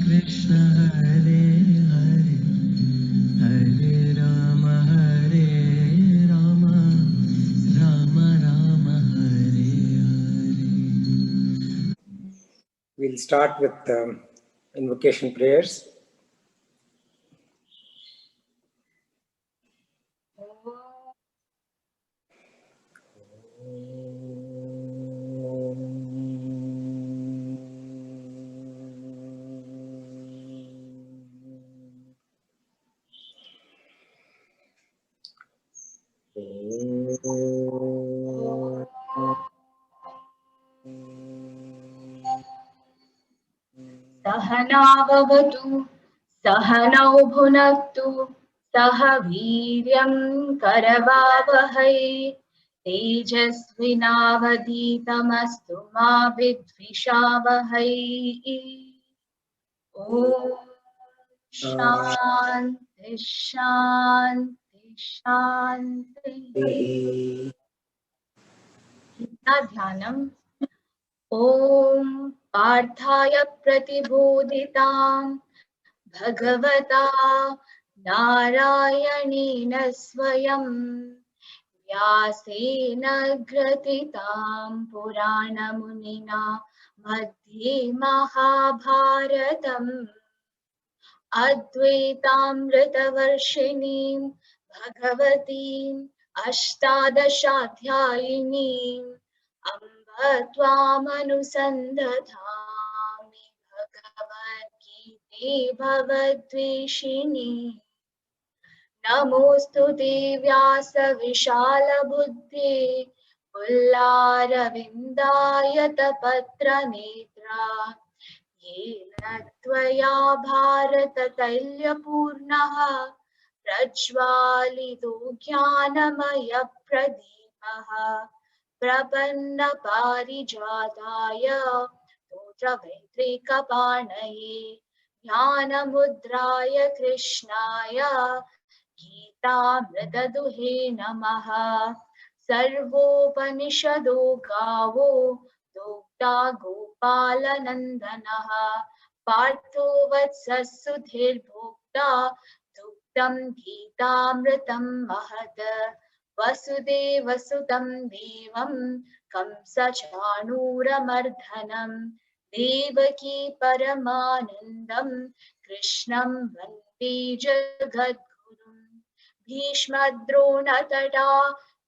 Krishna Hare Hare Hare Rama Rama Rama Hare Hare. We'll start with invocation prayers. सहनाववतु सहनौ भुनक्तु सह वीर्यं करवावहै तेजस्विनावधीतमस्तु मा विद्विषावहै। ॐ शान्ति शान्ति शान्ति। ध्यानम्। ॐ पार्थाय प्रतिबोधितां भगवता नारायणेन स्वयं व्यासेन ग्रथितां पुराणमुनिना मध्ये महाभारतम् अद्वैतामृतवर्षिणीं भगवतीम् अष्टादशाध्यायिनीम् अम्ब त्वामनुसन्दधामि भगवद्गीते भवद्वेषिणी। नमोऽस्तु ते व्यासविशालबुद्धे पुल्लारविन्दायतपत्रनेत्रा येन त्वया भारततैल्यपूर्णः प्रज्वालितो ज्ञानमयप्रदीपः प्रपन्नपारिजाताय स्तोत्रवैत्रिकपाणये ज्ञानमुद्राय कृष्णाय गीतामृतदुहे नमः। सर्वोपनिषदो गावो दोक्ता गोपालनन्दनः पार्थो वत्सः सुधीर्भोक्ता दुग्धं गीतामृतं महत्। वसुदेवसुतं देवं कंसचाणूरमर्दनं देवकी परमानन्दं कृष्णं वन्दे जगद्गुरुं। भीष्मद्रोणतटा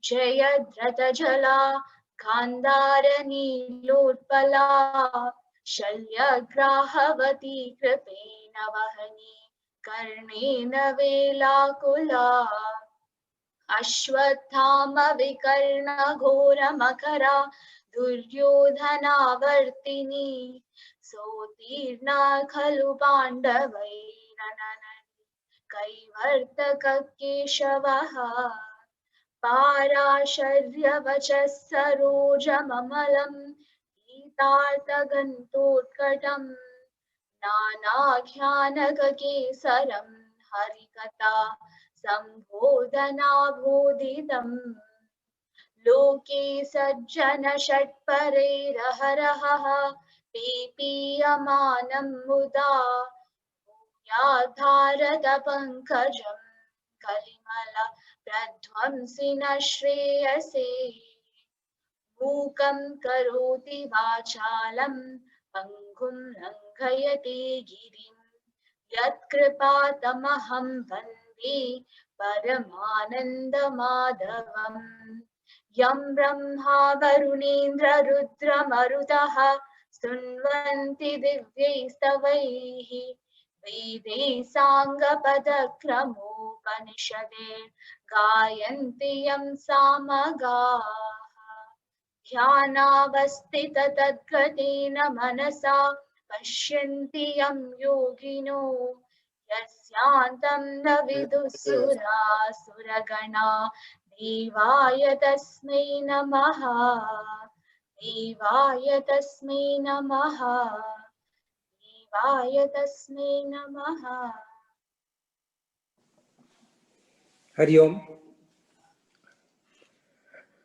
जयद्रथजला गान्धारनीलोत्पला शल्यग्राहवती कृपेण वहनी कर्णेन वेलाकुला अश्वत्थामविकर्णघोरमकरा दुर्योधनावर्तिनी सोत्तीर्णा खलु पाण्डवैरननदी कैवर्तककेशवः पाराशर्यवचः सरोजममलं गीतार्थगन्धोत्कटम् नानाख्यानककेसरं हरिकथा सम्बोधनाबोधितम् लोके सज्जन षट्परैरहरहः पीपीयमानं मुदा भूयाद्भारतपङ्कजं कलिमल प्रध्वंसिन श्रेयसे। मूकं करोति वाचालं पङ्गुं लङ्घयते गिरिं यत्कृपातमहं वन्दे परमानन्दमाधवम्। यं ब्रह्मा वरुणेन्द्ररुद्रमरुतः स्तुन्वन्ति दिव्यैस्तवैः वेदैः साङ्गपदक्रमोपनिषदे गायन्ति यं सामगाः। ध्यानावस्थिततद्गतेन मनसा पश्यन्ति यं योगिनो यस्यान्तं न विदुःसुरासुरगणा देवाय तस्मै नमः देवाय तस्मै नमः देवाय तस्मै नमः। Hari Om.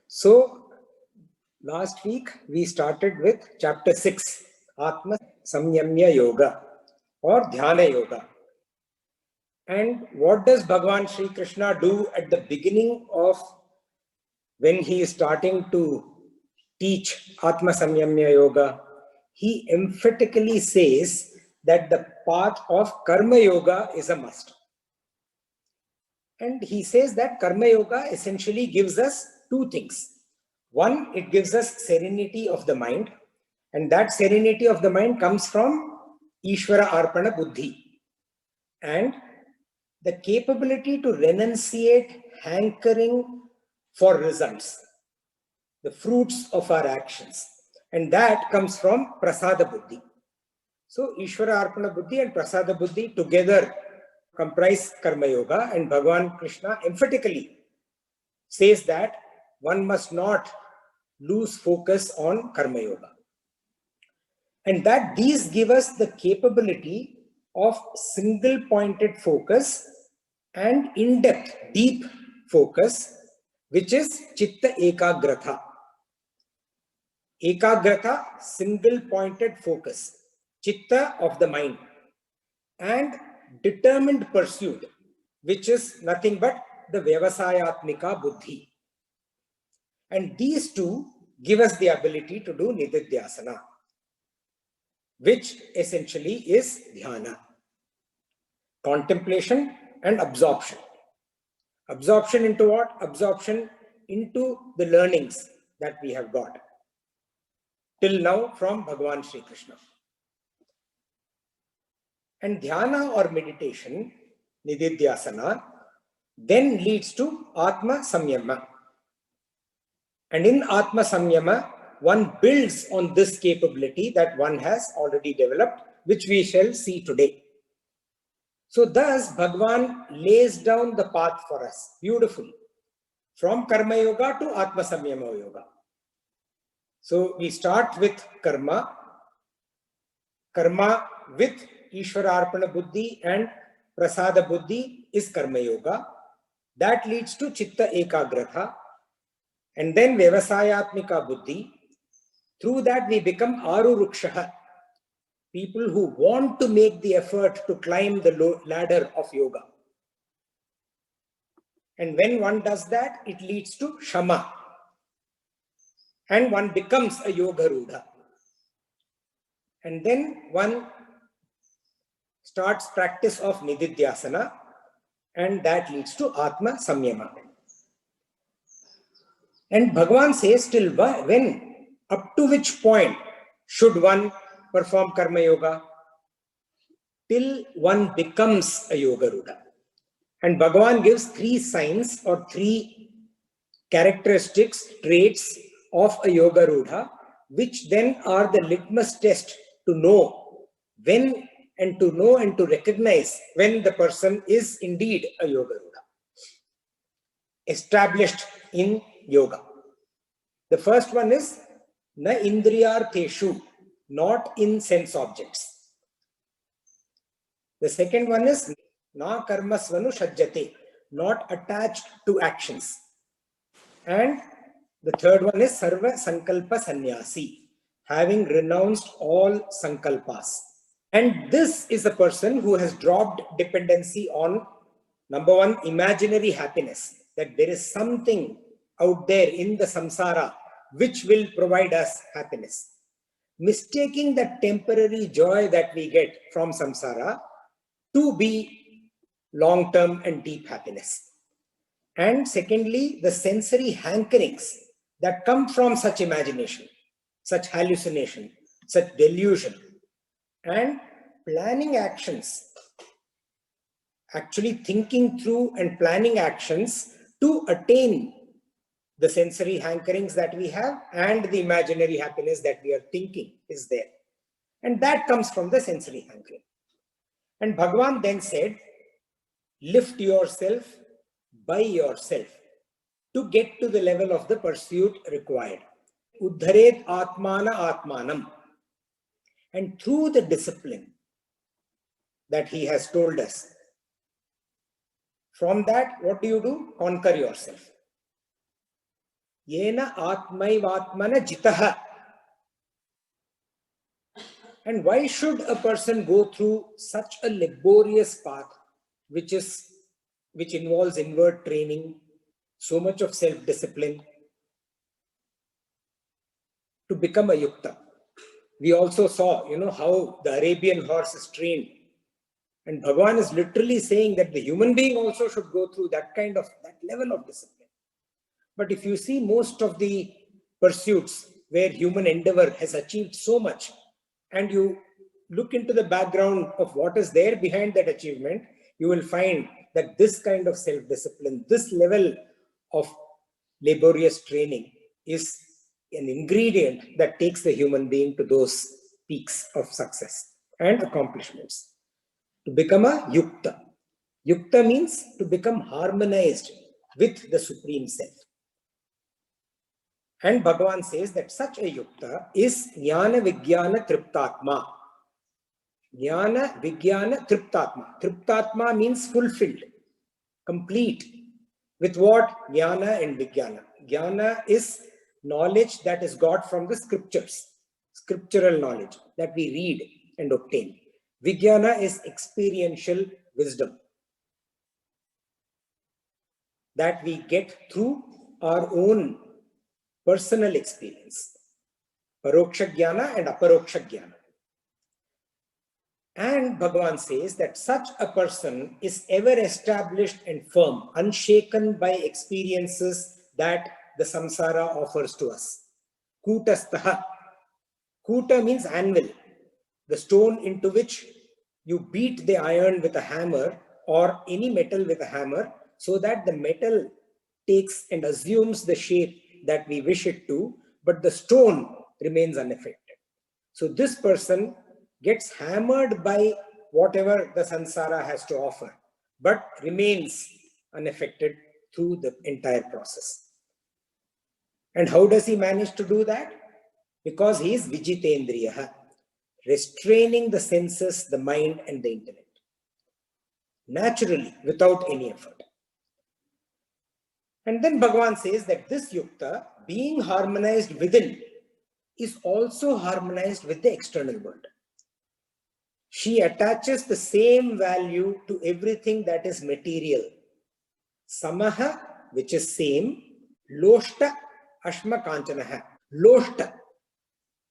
So, last week we started with chapter 6, Atma Samyamya Yoga. or Dhyana Yoga. And what does Bhagavan Sri Krishna do at the beginning of when he is starting to teach Atma Samyamya Yoga? He emphatically says that the path of Karma Yoga is a must. And he says that Karma Yoga essentially gives us two things. One, it gives us serenity of the mind, and that serenity of the mind comes from Ishvara Arpana Buddhi and the capability to renunciate hankering for results, the fruits of our actions, and that comes from Prasada Buddhi. So Ishvara Arpana Buddhi and Prasada Buddhi together comprise Karma Yoga, and Bhagavan Krishna emphatically says that one must not lose focus on Karma Yoga. And that these give us the capability of single-pointed focus and in-depth, deep focus, which is Chitta Ekagratha. Ekagratha, single-pointed focus, Chitta of the mind, and determined pursuit, which is nothing but the Vyavasayatmika Buddhi. And these two give us the ability to do Nididhyasana, which essentially is Dhyana, contemplation and absorption. Absorption into what? Absorption into the learnings that we have got till now from Bhagavan Sri Krishna. And Dhyana or meditation, Nididhyasana, then leads to Atma Samyama. And in Atma Samyama, one builds on this capability that one has already developed, which we shall see today. So thus, Bhagavan lays down the path for us beautifully, from Karma Yoga to Atma Samyama Yoga. So we start with Karma with Ishvara Arpana Buddhi and Prasada Buddhi is Karma Yoga. That leads to Chitta Ekagratha. And then Vyavasayatmika Buddhi. Through that we become Arurukshaha, people who want to make the effort to climb the ladder of yoga. And when one does that, it leads to Shama. And one becomes a Yoga Rudha. And then one starts practice of Nididhyasana, and that leads to Atma Samyama. And Bhagavan says till when, up to which point should one perform Karma Yoga? Till one becomes a Yoga Rudha. And Bhagavan gives three signs or three characteristics, traits of a Yoga Rudha, which then are the litmus test to know when and to know and to recognize when the person is indeed a Yoga Rudha, established in yoga. The first one is na indriyartheshu, not in sense objects. The second one is na karmasvanu shajjate, not attached to actions. And the third one is sarva sankalpa sannyasi, having renounced all sankalpas. And this is a person who has dropped dependency on, number one, imaginary happiness, that there is something out there in the samsara which will provide us happiness. Mistaking the temporary joy that we get from samsara to be long-term and deep happiness. And secondly, the sensory hankerings that come from such imagination, such hallucination, such delusion, and planning actions, actually thinking through and planning actions to attain the sensory hankerings that we have and the imaginary happiness that we are thinking is there. And that comes from the sensory hankering. And Bhagavan then said, lift yourself by yourself to get to the level of the pursuit required. Uddharet atmana atmanam. And through the discipline that he has told us, from that, what do? Conquer yourself. Yena atmaivatmana jitaha. And why should a person go through such a laborious path, which involves inward training, so much of self-discipline, to become a yukta? We also saw, how the Arabian horse is trained. And Bhagavan is literally saying that the human being also should go through that level of discipline. But if you see most of the pursuits where human endeavor has achieved so much, and you look into the background of what is there behind that achievement, you will find that this kind of self-discipline, this level of laborious training is an ingredient that takes the human being to those peaks of success and accomplishments. To become a yukta. Yukta means to become harmonized with the Supreme Self. And Bhagavan says that such a yukta is jnana vijnana triptatma. Jnana vijnana triptatma. Triptatma means fulfilled, complete. With what? Jnana and vijnana. Jnana is knowledge that is got from the scriptures, scriptural knowledge that we read and obtain. Vijnana is experiential wisdom that we get through our own personal experience. Paroksha jnana and aparoksha jnana. And Bhagavan says that such a person is ever established and firm, unshaken by experiences that the samsara offers to us. Kutastaha. Kuta means anvil, the stone into which you beat the iron with a hammer or any metal with a hammer, so that the metal takes and assumes the shape that we wish it to, but the stone remains unaffected. So this person gets hammered by whatever the samsara has to offer, but remains unaffected through the entire process. And how does he manage to do that? Because he is vijitendriyaha, restraining the senses, the mind and the intellect, naturally, without any effort. And then Bhagavan says that this yukta, being harmonized within, is also harmonized with the external world. She attaches the same value to everything that is material. Samaha, which is same, loshta ashma kanchanaha. Loshta,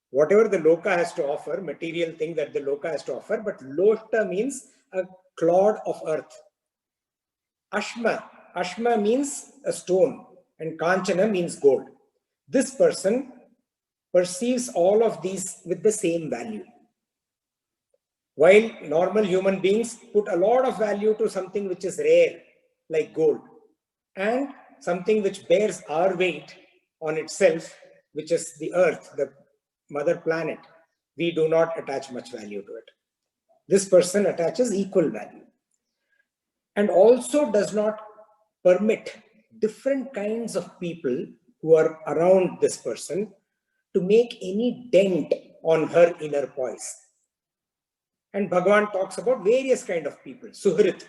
whatever the loka has to offer, material thing that the loka has to offer, but loshta means a clod of earth. Ashma means a stone, and kanchana means gold. This person perceives all of these with the same value. While normal human beings put a lot of value to something which is rare, like gold, and something which bears our weight on itself, which is the earth, the mother planet, we do not attach much value to it. This person attaches equal value, and also does not permit different kinds of people who are around this person to make any dent on her inner poise. And Bhagavan talks about various kinds of people. Suhrit,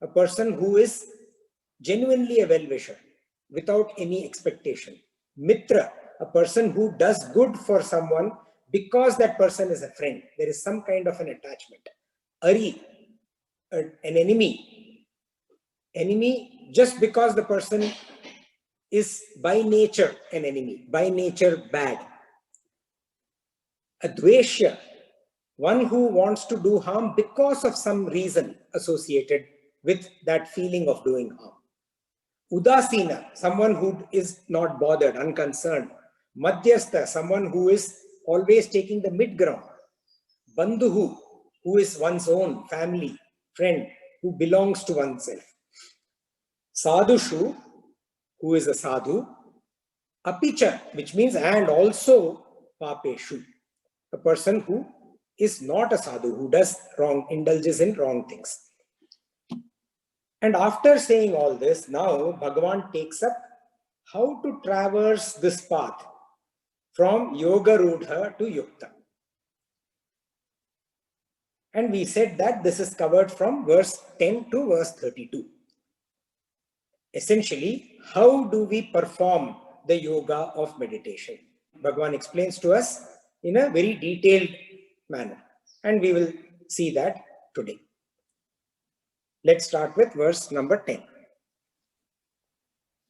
a person who is genuinely a well-wisher without any expectation. Mitra, a person who does good for someone because that person is a friend. There is some kind of an attachment. Ari, an enemy. Enemy just because the person is by nature an enemy, by nature bad. A dveshya, one who wants to do harm because of some reason associated with that feeling of doing harm. Udasina, someone who is not bothered, unconcerned. Madhyastha, someone who is always taking the mid ground. Bandhuhu, who is one's own family, friend, who belongs to oneself. Sadhushu, who is a sadhu. Apicha, which means and also papeshu, a person who is not a sadhu, who does wrong, indulges in wrong things. And after saying all this, now Bhagavan takes up how to traverse this path from yoga rudha to yukta. And we said that this is covered from verse 10 to verse 32. Essentially, how do we perform the yoga of meditation? Bhagavan explains to us in a very detailed manner. And we will see that today. Let's start with verse number 10.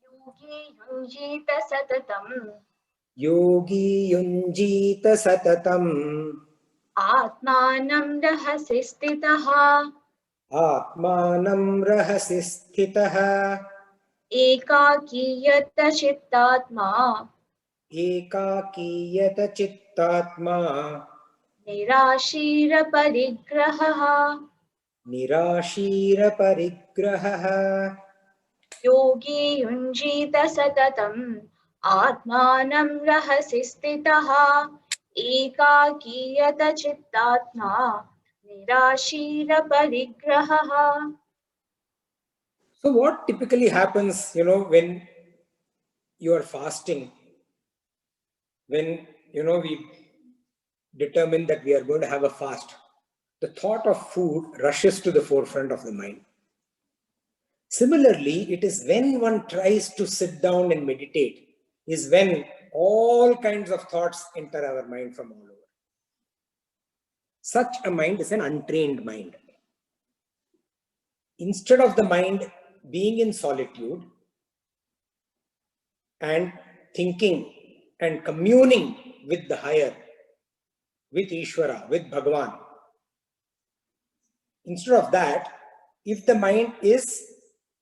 Yogi yunjita satatam Yogi yunjita satatam atmanam rahasi stitaha atmanam rahasi sthitaha ekakiyata chittatma ekakiyata chittatma nirashira parigraha nirashira parigraha. yogi yunjita satatam atmanam rahasi stitaha ekakiyata chittatma nirashira parigraha. So what typically happens, when you are fasting, when, we determine that we are going to have a fast, the thought of food rushes to the forefront of the mind. Similarly, it is when one tries to sit down and meditate, is when all kinds of thoughts enter our mind from all over. Such a mind is an untrained mind. Instead of the mind being in solitude and thinking and communing with the higher, with Ishvara, with Bhagavan, instead of that, if the mind is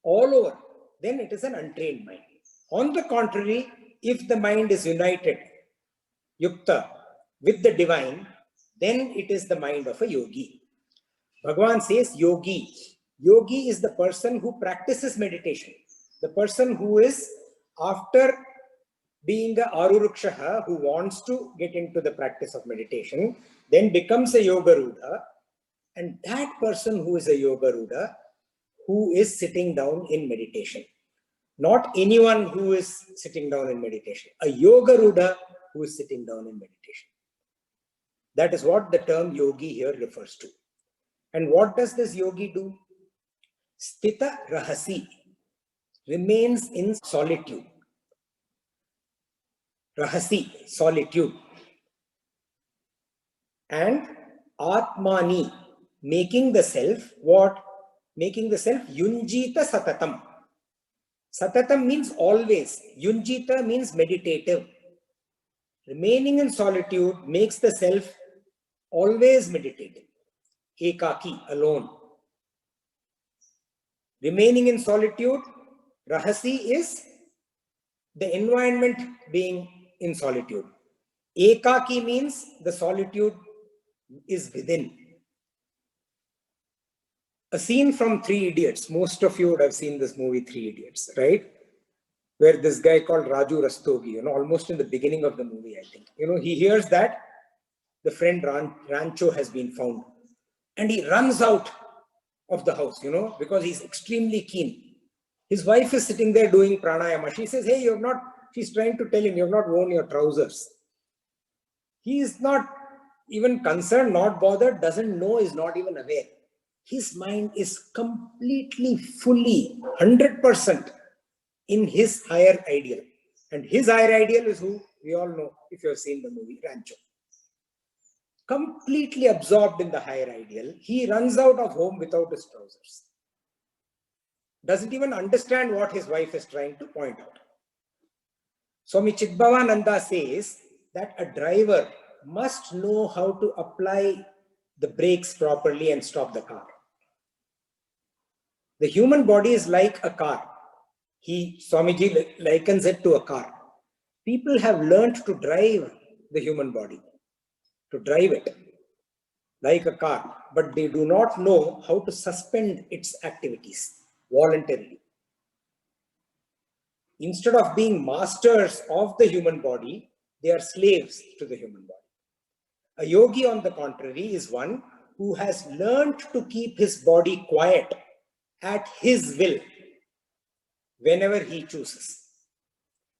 all over, then it is an untrained mind. On the contrary, if the mind is united, yukta, with the divine, then it is the mind of a yogi. Bhagavan says yogi. Yogi is the person who practices meditation. The person who is, after being a arurukshaha, who wants to get into the practice of meditation, then becomes a yogaruda. And that person who is a yogaruda, who is sitting down in meditation. Not anyone who is sitting down in meditation. A yogaruda who is sitting down in meditation. That is what the term yogi here refers to. And what does this yogi do? Sthita rahasi, remains in solitude. Rahasi, solitude. And atmani, making the self, what? Making the self yunjita satatam. Satatam means always. Yunjita means meditative. Remaining in solitude makes the self always meditative. Ekaki, alone. Remaining in solitude, rahasi is the environment being in solitude. Ekaki means the solitude is within. A scene from Three Idiots. Most of you would have seen this movie, Three Idiots, right? Where this guy called Raju Rastogi, almost in the beginning of the movie, I think. He hears that the friend Rancho has been found. And he runs out of the house, because he's extremely keen. His wife is sitting there doing pranayama. She says, hey, she's trying to tell him, you have not worn your trousers. He is not even concerned, not bothered, doesn't know, is not even aware. His mind is completely, fully, 100% in his higher ideal. And his higher ideal is who? We all know, if you have seen the movie, Rancho. Completely absorbed in the higher ideal, he runs out of home without his trousers. Doesn't even understand what his wife is trying to point out. Swami Chidbhavananda says that a driver must know how to apply the brakes properly and stop the car. The human body is like a car. Swamiji likens it to a car. People have learned to drive the human body, to drive it like a car, but they do not know how to suspend its activities voluntarily. Instead of being masters of the human body, they are slaves to the human body. A yogi, on the contrary, is one who has learned to keep his body quiet at his will whenever he chooses.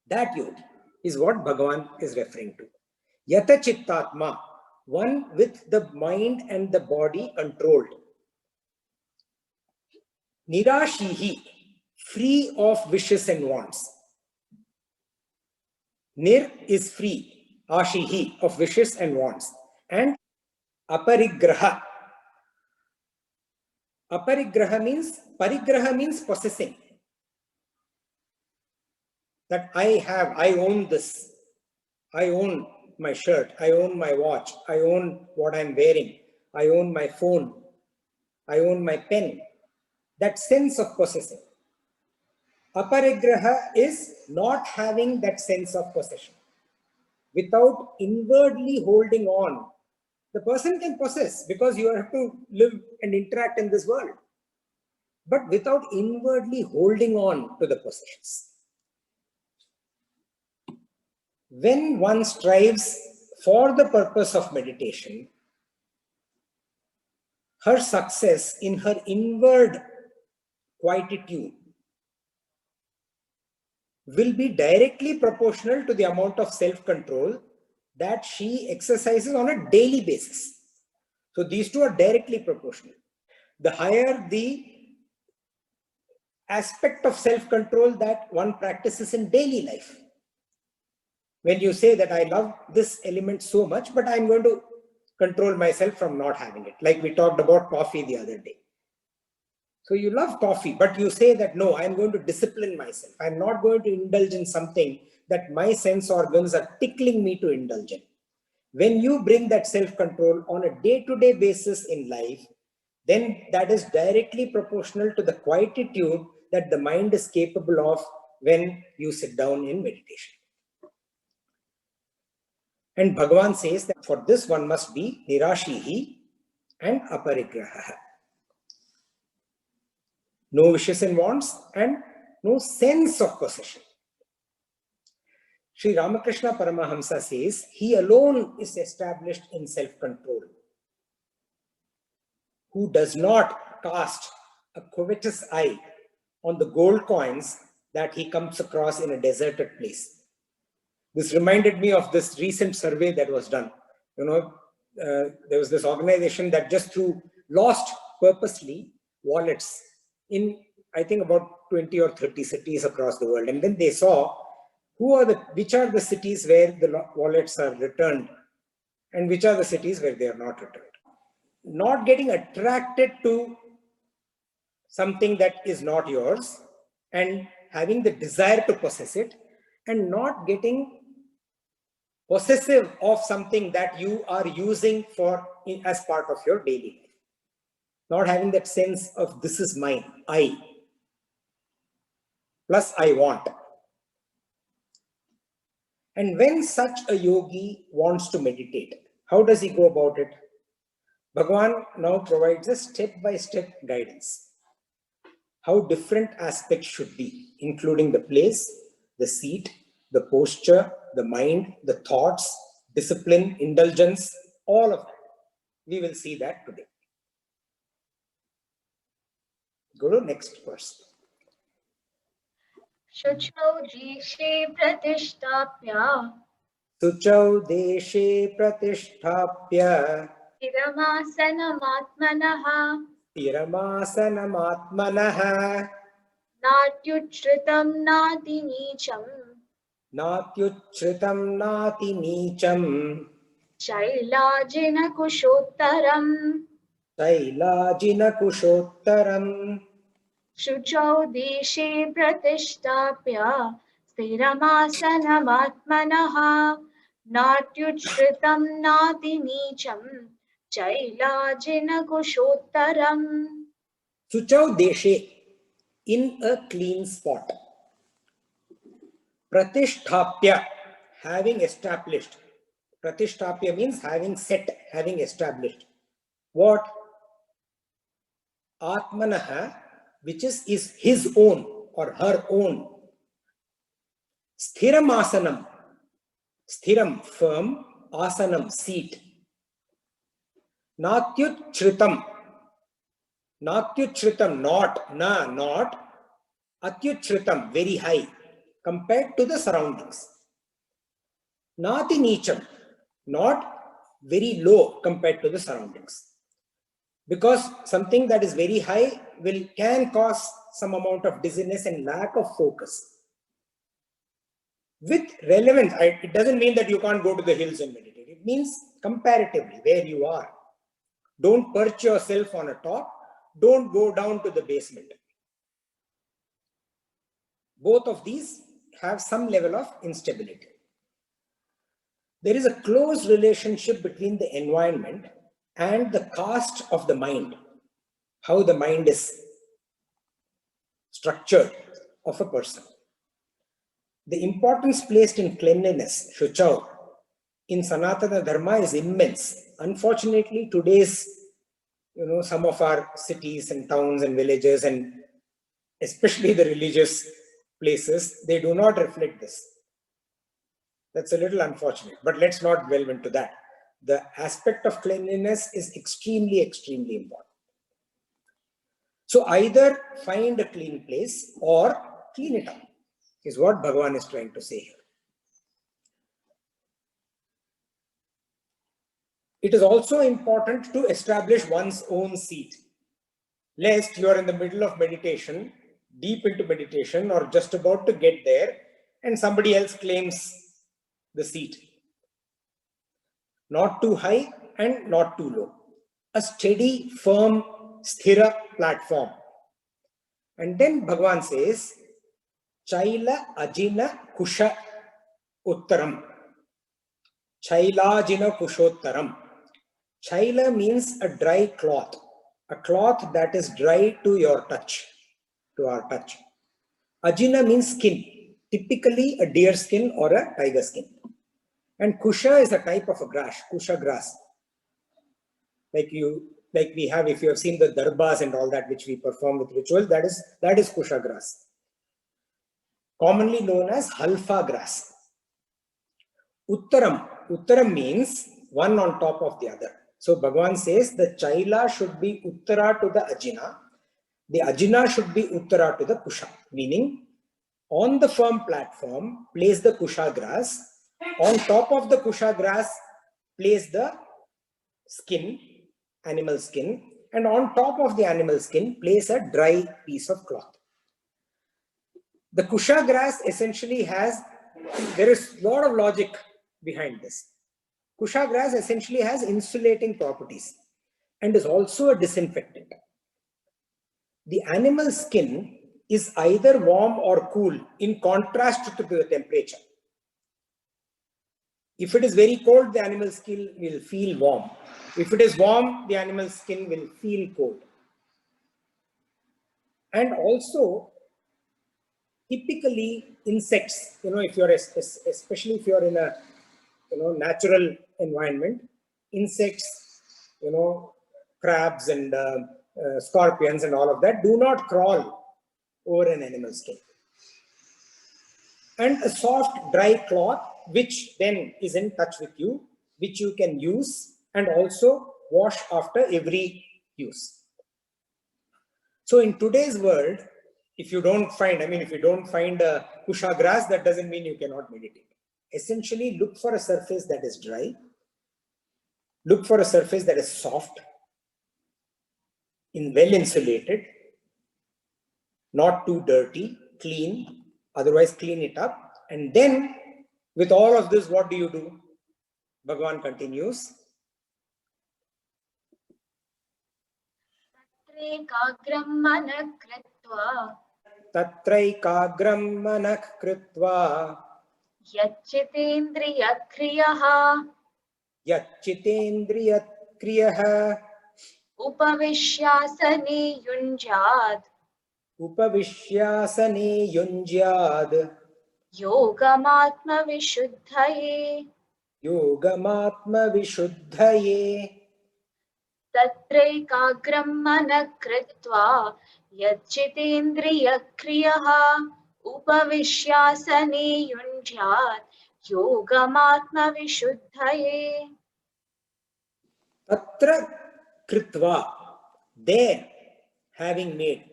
That yogi is what Bhagavan is referring to. Yata chittatma, one with the mind and the body controlled. Nirashihi, free of wishes and wants. Nir is free, ashihi, of wishes and wants. And Aparigraha. Aparigraha means, parigraha means possessing. That I own this. I own my shirt. I own my watch. I own what I'm wearing. I own my phone. I own my pen. That sense of possessing. Aparigraha is not having that sense of possession. Without inwardly holding on, the person can possess because you have to live and interact in this world, but without inwardly holding on to the possessions. When one strives for the purpose of meditation, her success in her inward quietude will be directly proportional to the amount of self-control that she exercises on a daily basis. So these two are directly proportional. The higher the aspect of self-control that one practices in daily life. When you say that I love this element so much, but I'm going to control myself from not having it. Like we talked about coffee the other day. So you love coffee, but you say that, no, I'm going to discipline myself. I'm not going to indulge in something that my sense organs are tickling me to indulge in. When you bring that self-control on a day-to-day basis in life, then that is directly proportional to the quietude that the mind is capable of when you sit down in meditation. And Bhagavan says that for this one must be nirashihi and aparigraha. No wishes and wants and no sense of possession. Sri Ramakrishna Paramahamsa says he alone is established in self-control, who does not cast a covetous eye on the gold coins that he comes across in a deserted place. This reminded me of this recent survey that was done. There was this organization that just lost purposely wallets in, I think, about 20 or 30 cities across the world. And then they saw which are the cities where the wallets are returned and which are the cities where they are not returned. Not getting attracted to something that is not yours and having the desire to possess it, and not getting possessive of something that you are using as part of your daily life. Not having that sense of this is mine, I, plus I want. And when such a yogi wants to meditate, how does he go about it? Bhagavan now provides a step-by-step guidance. How different aspects should be, including the place, the seat, the posture, the mind, the thoughts, discipline, indulgence, all of that. We will see that today. Go to next verse. शुचौ देशे प्रतिष्ठाप्य Suchau deshe pratishthapya स्थिरमासनमात्मनः Tiramasanamaatmanah नात्युच्छ्रितं नातिनीचं Natyuchritam nati nicham शैलाजिनकुशोत्तरम् Sailajina kushottaram. शुचौ देशे प्रतिष्ठाप्य स्थिरमासनमात्मनः नात्युच्छ्रितं नातिनीचं शैलाजिनकुशोत्तरम् Suchau deshe, in a clean spot. Pratisthapya, having established. Pratisthapya means having set, having established. What? Atmanaha, which is his own or her own. Sthiram asanam. Sthiram, firm. Asanam, seat. Natyuchritam. Natyuchritam, not. Atyuchritam, very high, compared to the surroundings. Nati nicham, not very low compared to the surroundings. Because something that is very high can cause some amount of dizziness and lack of focus. With relevance, it doesn't mean that you can't go to the hills and meditate. It means comparatively where you are. Don't perch yourself on a top. Don't go down to the basement. Both of these have some level of instability. There is a close relationship between the environment and the caste of the mind, how the mind is structured of a person. The importance placed in cleanliness, shuchau, in Sanatana Dharma is immense. Unfortunately, today's, some of our cities and towns and villages, and especially the religious places, they do not reflect this. That's a little unfortunate, but let's not delve into that. The aspect of cleanliness is extremely, extremely important. So either find a clean place or clean it up, is what Bhagavan is trying to say here. It is also important to establish one's own seat, lest you are in the middle of meditation, deep into meditation, or just about to get there, and somebody else claims the seat. Not too high and not too low. A steady, firm, sthira platform. And then Bhagavan says, Chaila ajina kusha uttaram. Chailajina kushottaram. Chaila means a dry cloth, a cloth that is dry to your touch, to our touch. Ajina means skin, typically a deer skin or a tiger skin. And kusha is a type of a grass, kusha grass. Like we have, if you have seen the darbas and all that which we perform with rituals, that is kusha grass. Commonly known as halfa grass. Uttaram means one on top of the other. So Bhagavan says the chaila should be uttara to the ajina. The ajina should be uttara to the kusha. Meaning, on the firm platform, place the kusha grass. On top of the kusha grass, place the skin, animal skin. And on top of the animal skin, place a dry piece of cloth. The kusha grass essentially there is a lot of logic behind this. Kusha grass essentially has insulating properties and is also a disinfectant. The animal skin is either warm or cool in contrast to the temperature. If it is very cold, the animal skin will feel warm. If it is warm, the animal skin will feel cold. And also, typically insects, especially if you're in a natural environment, insects, crabs and scorpions and all of that do not crawl over an animal skin. And a soft dry cloth which then is in touch with you, which you can use and also wash after every use. So in today's world, if you don't find a kusha grass, that doesn't mean you cannot meditate. Essentially, look for a surface that is dry. Look for a surface that is soft, well insulated, not too dirty, clean, otherwise clean it up. And then with all of this, what do? Bhagavan continues. Tatraikagram manak kritva Yachitendriya kriyaha Upavishyasane yunjyad Yogamatma vishuddhaye Tatraikagram manakritva Yachitendriya kriyaha Upavishyasane yunjyat Yogamatma vishuddhaye. Tatra kritva, there, having made.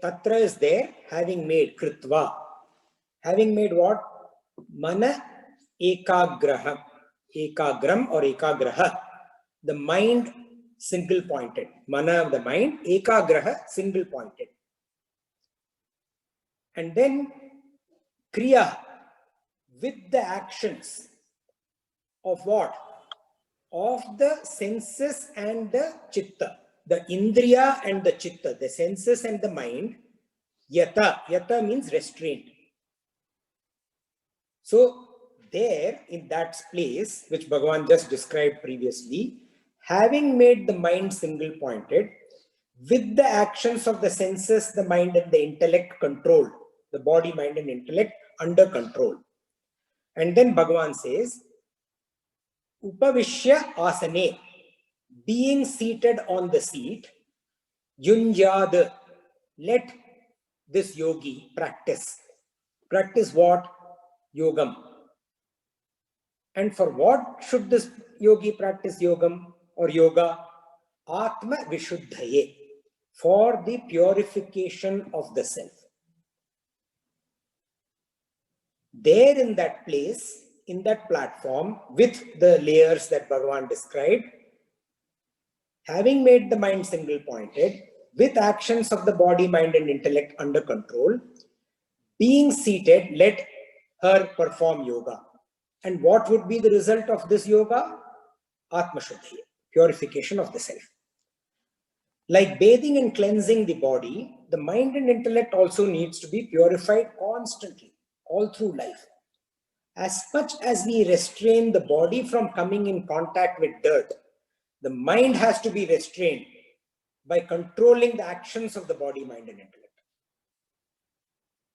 Tatra is there, having made. Kritva. Having made what? Mana ekagraha. Ekagram or ekagraha. The mind single pointed. Mana, the mind. Ekagraha, single pointed. And then kriya, with the actions of what? of the senses and the chitta, the indriya and the chitta, the senses and the mind. Yata, yata means restraint. So there in that place, which Bhagavan just described previously, having made the mind single pointed, with the actions of the senses, the mind and the intellect controlled, the body, mind and intellect under control. And then Bhagavan says, Upavishya asane, being seated on the seat, yunjad, let this yogi practice. Practice what? Yogam. And for what should this yogi practice yogam or yoga? Atma Vishuddhaye, for the purification of the self. There in that place, in that platform, with the layers that Bhagavan described, having made the mind single pointed, with actions of the body, mind and intellect under control, being seated, let her perform yoga. And what would be the result of this yoga? Atma Shuddhi, purification of the self. Like bathing and cleansing the body, the mind and intellect also needs to be purified constantly, all through life. As much as we restrain the body from coming in contact with dirt, the mind has to be restrained by controlling the actions of the body, mind and intellect.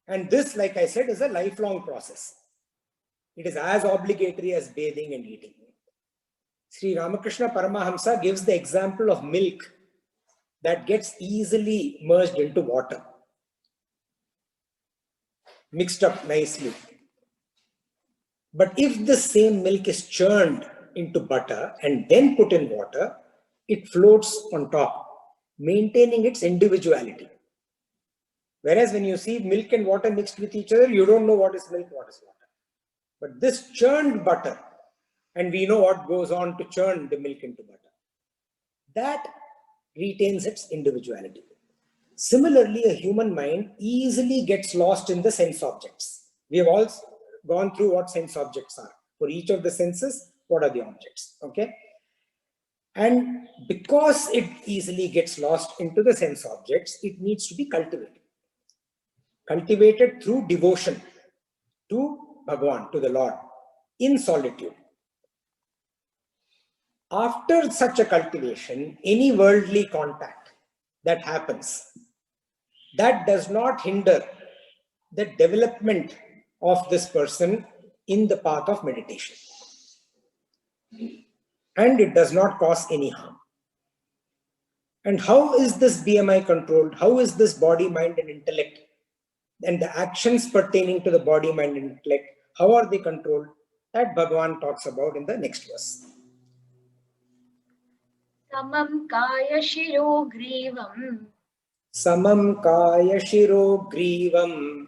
And this, like I said, is a lifelong process. It is as obligatory as bathing and eating. Sri Ramakrishna Paramahamsa gives the example of milk that gets easily merged into water, mixed up nicely. But if the same milk is churned into butter and then put in water, it floats on top, maintaining its individuality. Whereas when you see milk and water mixed with each other, you don't know what is milk, what is water. But this churned butter, and we know what goes on to churn the milk into butter, that retains its individuality. Similarly, a human mind easily gets lost in the sense objects. We have all gone through what sense objects are. For each of the senses, what are the objects? Okay. And because it easily gets lost into the sense objects, it needs to be cultivated. Cultivated through devotion to Bhagavan, to the Lord, in solitude. After such a cultivation, any worldly contact that happens, that does not hinder the development of this person in the path of meditation. And it does not cause any harm. And how is this BMI controlled? How is this body, mind and intellect and the actions pertaining to the body, mind and intellect, how are they controlled? That Bhagavan talks about in the next verse. Samam kaya shiro grivam. Samam kaya shiro grivam.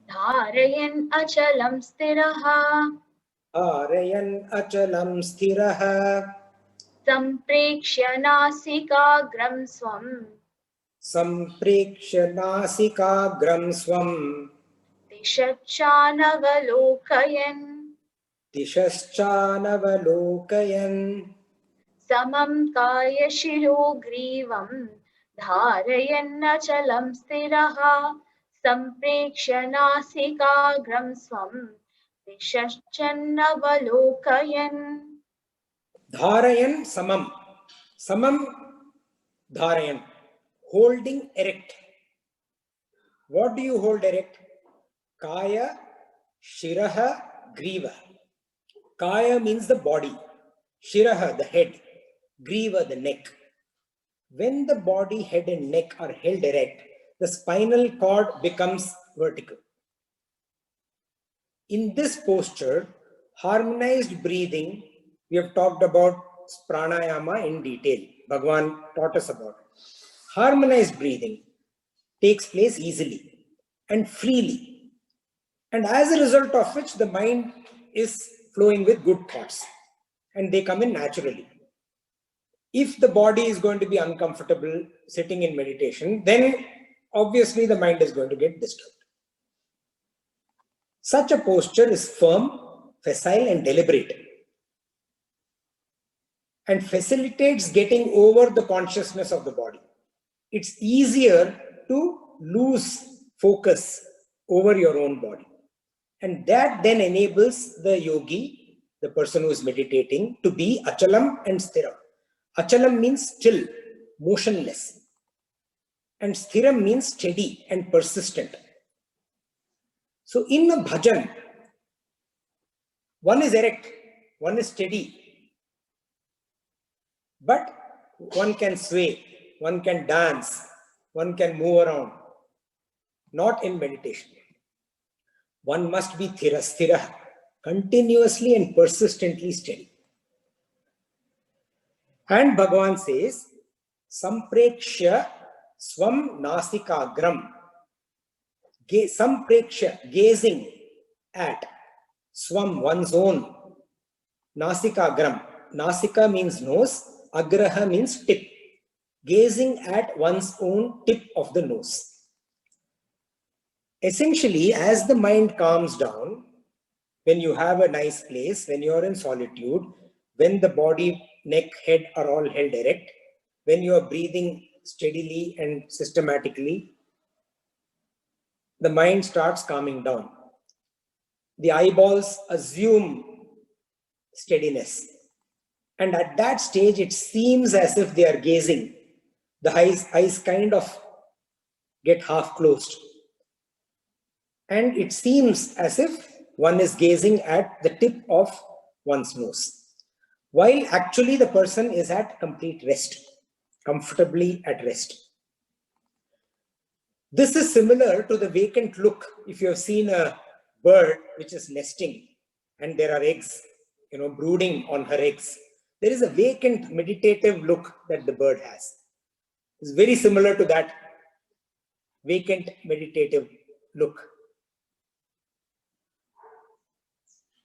Dharayan achalam stiraha. Dharayan achalam stiraha. Samprekshya nasikagram swam. Samprekshya nasikagram swam. Dishachanavalokayan. Dishachanavalokayan. Samam kaya shiro grivam. Dharayan achalam stiraha. Samprekshya nasikagram swam. Dishachanavalokayan. Dharayan samam. Samam dharayan. Holding erect. What do you hold erect? Kaya, shiraha, griva. Kaya means the body. Shiraha, the head. Griva, the neck. When the body, head and neck are held erect, the spinal cord becomes vertical. In this posture, harmonized breathing, we have talked about pranayama in detail. Bhagavan taught us about it. Harmonized breathing takes place easily and freely, and as a result of which the mind is flowing with good thoughts and they come in naturally. If the body is going to be uncomfortable sitting in meditation, then obviously the mind is going to get disturbed. Such a posture is firm, facile and deliberate. and facilitates getting over the consciousness of the body. It's easier to lose focus over your own body. And that then enables the yogi, the person who is meditating, to be achalam and sthiram. Achalam means still, motionless. And sthiram means steady and persistent. So in a bhajan, one is erect, one is steady. But one can sway, one can dance, one can move around. Not in meditation. One must be sthira, continuously and persistently steady. And Bhagavan says, Sampreksha swam nasikagram. Sampreksha, gazing at, swam, one's own, nasikagram. Nasika means nose, agraha means tip. Gazing at one's own tip of the nose. Essentially, as the mind calms down, when you have a nice place, when you are in solitude, when the body, neck, head are all held erect, when you are breathing steadily and systematically, the mind starts calming down. The eyeballs assume steadiness. And at that stage, it seems as if they are gazing. The eyes kind of get half closed. And it seems as if one is gazing at the tip of one's nose, while actually the person is at complete rest, comfortably at rest. This is similar to the vacant look. If you have seen a bird which is nesting and there are eggs, brooding on her eggs, there is a vacant meditative look that the bird has. It's very similar to that vacant meditative look.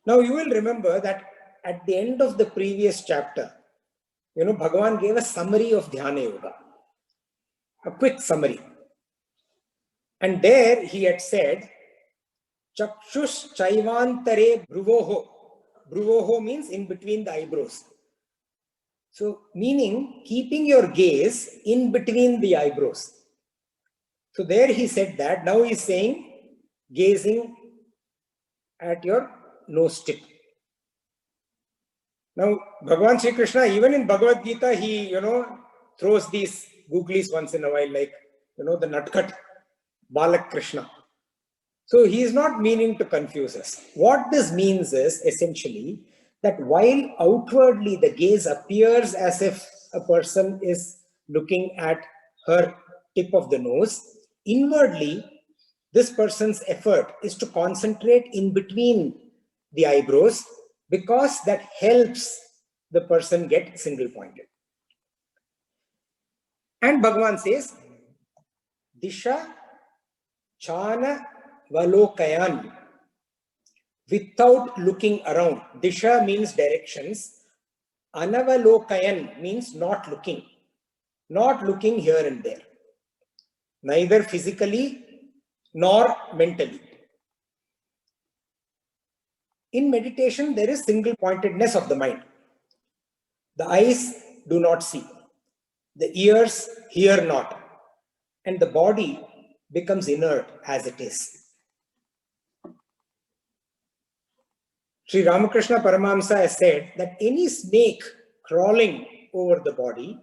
Now you will remember that at the end of the previous chapter, Bhagavan gave a summary of Dhyana Yoga, a quick summary. And there he had said, Chakshus chaivantare bhruvoho. Bhruvoho means in between the eyebrows. So meaning keeping your gaze in between the eyebrows. So there he said that. Now he's saying gazing at your nose tip. Now, Bhagavan Sri Krishna, even in Bhagavad Gita, he, throws these googlies once in a while, like, the Natkat, Balak Krishna. So he is not meaning to confuse us. What this means is essentially that while outwardly the gaze appears as if a person is looking at her tip of the nose, inwardly, this person's effort is to concentrate in between the eyebrows, because that helps the person get single pointed. And Bhagavan says, Disha Chana Valokayan, without looking around. Disha means directions. Anavalokayan means not looking here and there, neither physically nor mentally. In meditation, there is single pointedness of the mind. The eyes do not see, the ears hear not, and the body becomes inert as it is. Sri Ramakrishna Paramahamsa has said that any snake crawling over the body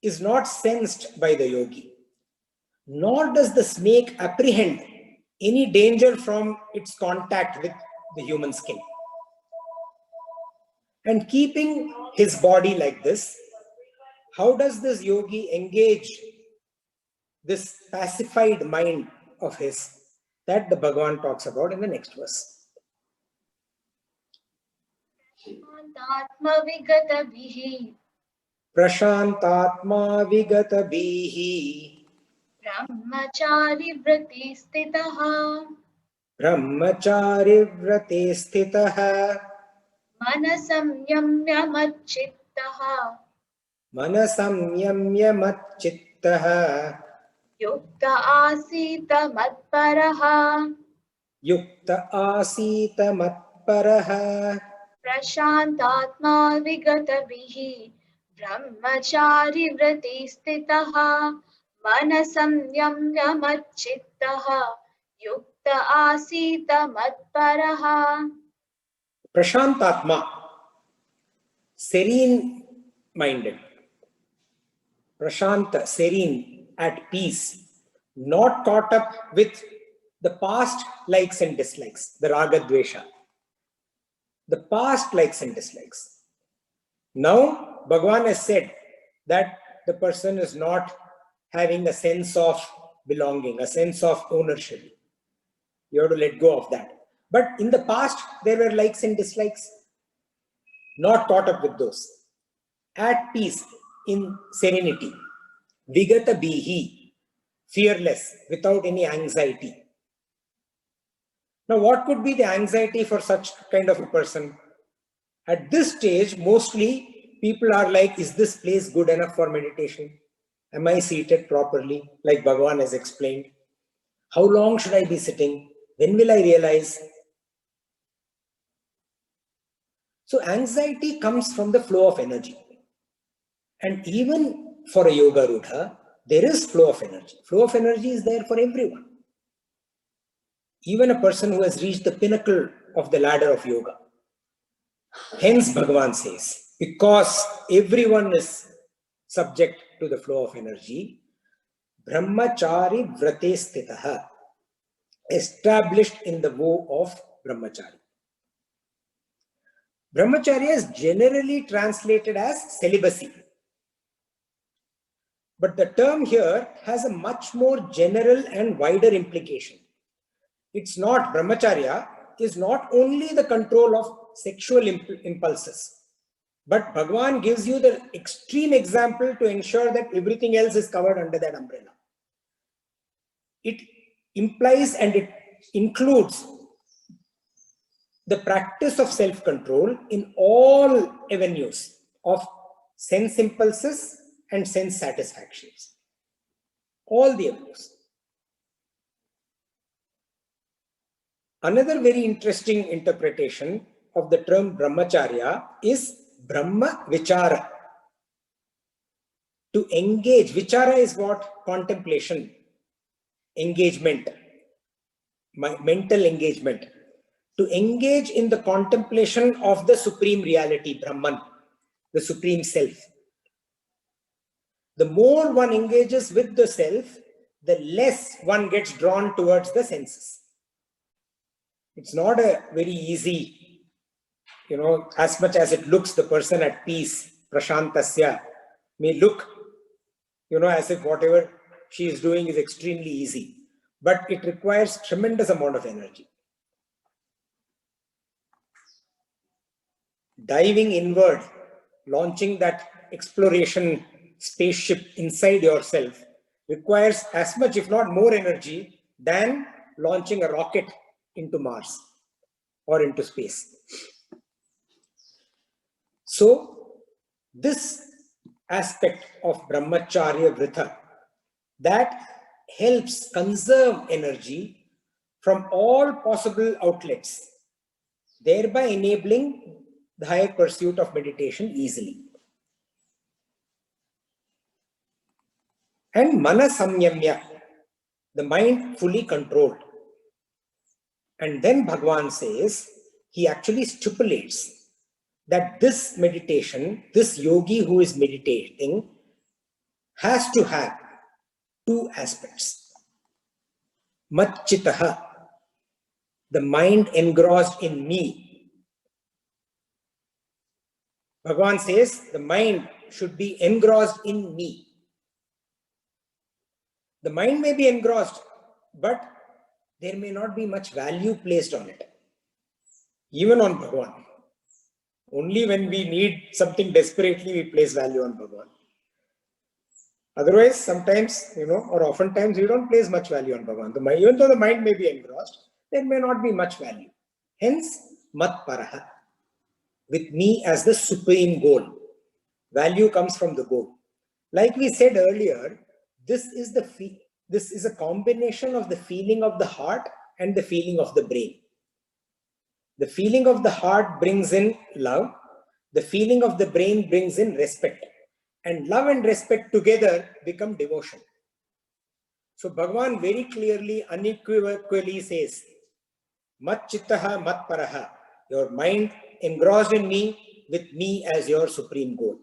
is not sensed by the yogi, nor does the snake apprehend any danger from its contact with the human skin. And keeping his body like this, how does this yogi engage this pacified mind of his that the Bhagavan talks about in the next verse? Prashantatma vigatabihi Brahmachari vrati stitaha Brahmachari vrate sthitaha Manasamyamya machittaha Manasamyamya machittaha Yukta asita matparaha Yukta asita matparaha प्रशान्तात्मा विगतभिः ब्रह्मचारी व्रते स्थितः मनः संयम्य मच्चित्तः युक्त आसीत मत्परः. Prashantatma, serene minded. Prashanta, serene, at peace, not caught up with the past likes and dislikes, the raga dvesha, the past likes and dislikes. Now, Bhagavan has said that the person is not having a sense of belonging, a sense of ownership. You have to let go of that. But in the past, there were likes and dislikes, not caught up with those. At peace, in serenity. Vigata bihi, fearless, without any anxiety. Now, what could be the anxiety for such kind of a person? At this stage, mostly people are like, is this place good enough for meditation? Am I seated properly, like Bhagavan has explained? How long should I be sitting? When will I realize? So anxiety comes from the flow of energy. And even for a yoga rudha, there is flow of energy. Flow of energy is there for everyone. Even a person who has reached the pinnacle of the ladder of yoga. Hence Bhagavan says, because everyone is subject to the flow of energy, Brahmachari vrate sthitaha, established in the vow of Brahmachari. Brahmacharya is generally translated as celibacy. But the term here has a much more general and wider implication. It's not, Brahmacharya is not only the control of sexual impulses, but Bhagavan gives you the extreme example to ensure that everything else is covered under that umbrella. It implies and it includes the practice of self-control in all avenues of sense impulses and sense satisfactions. All the avenues. Another very interesting interpretation of the term Brahmacharya is Brahma Vichara. To engage, Vichara is what? Contemplation, engagement, mental engagement. To engage in the contemplation of the supreme reality, Brahman, the supreme self. The more one engages with the self, the less one gets drawn towards the senses. It's not a very easy, as much as it looks, the person at peace, prashantasya, may look, as if whatever she is doing is extremely easy. But it requires tremendous amount of energy. Diving inward, launching that exploration spaceship inside yourself requires as much, if not more energy than launching a rocket into Mars or into space. So this aspect of Brahmacharya Vrita that helps conserve energy from all possible outlets, thereby enabling the higher pursuit of meditation easily. And mana samyamya, the mind fully controlled. And then Bhagavan says, he actually stipulates that this meditation, this yogi who is meditating, has to have two aspects. Matchitaha, the mind engrossed in me. Bhagavan says the mind should be engrossed in me. The mind may be engrossed, but there may not be much value placed on it. Even on Bhagavan. Only when we need something desperately, we place value on Bhagavan. Otherwise, sometimes, or oftentimes, we don't place much value on Bhagavan. Even though the mind may be engrossed, there may not be much value. Hence, mat paraha. With me as the supreme goal. Value comes from the goal. Like we said earlier, this is a combination of the feeling of the heart and the feeling of the brain. The feeling of the heart brings in love. The feeling of the brain brings in respect. And love and respect together become devotion. So Bhagavan very clearly, unequivocally says, Mat chittaha mat paraha. Your mind engrossed in me, with me as your supreme goal.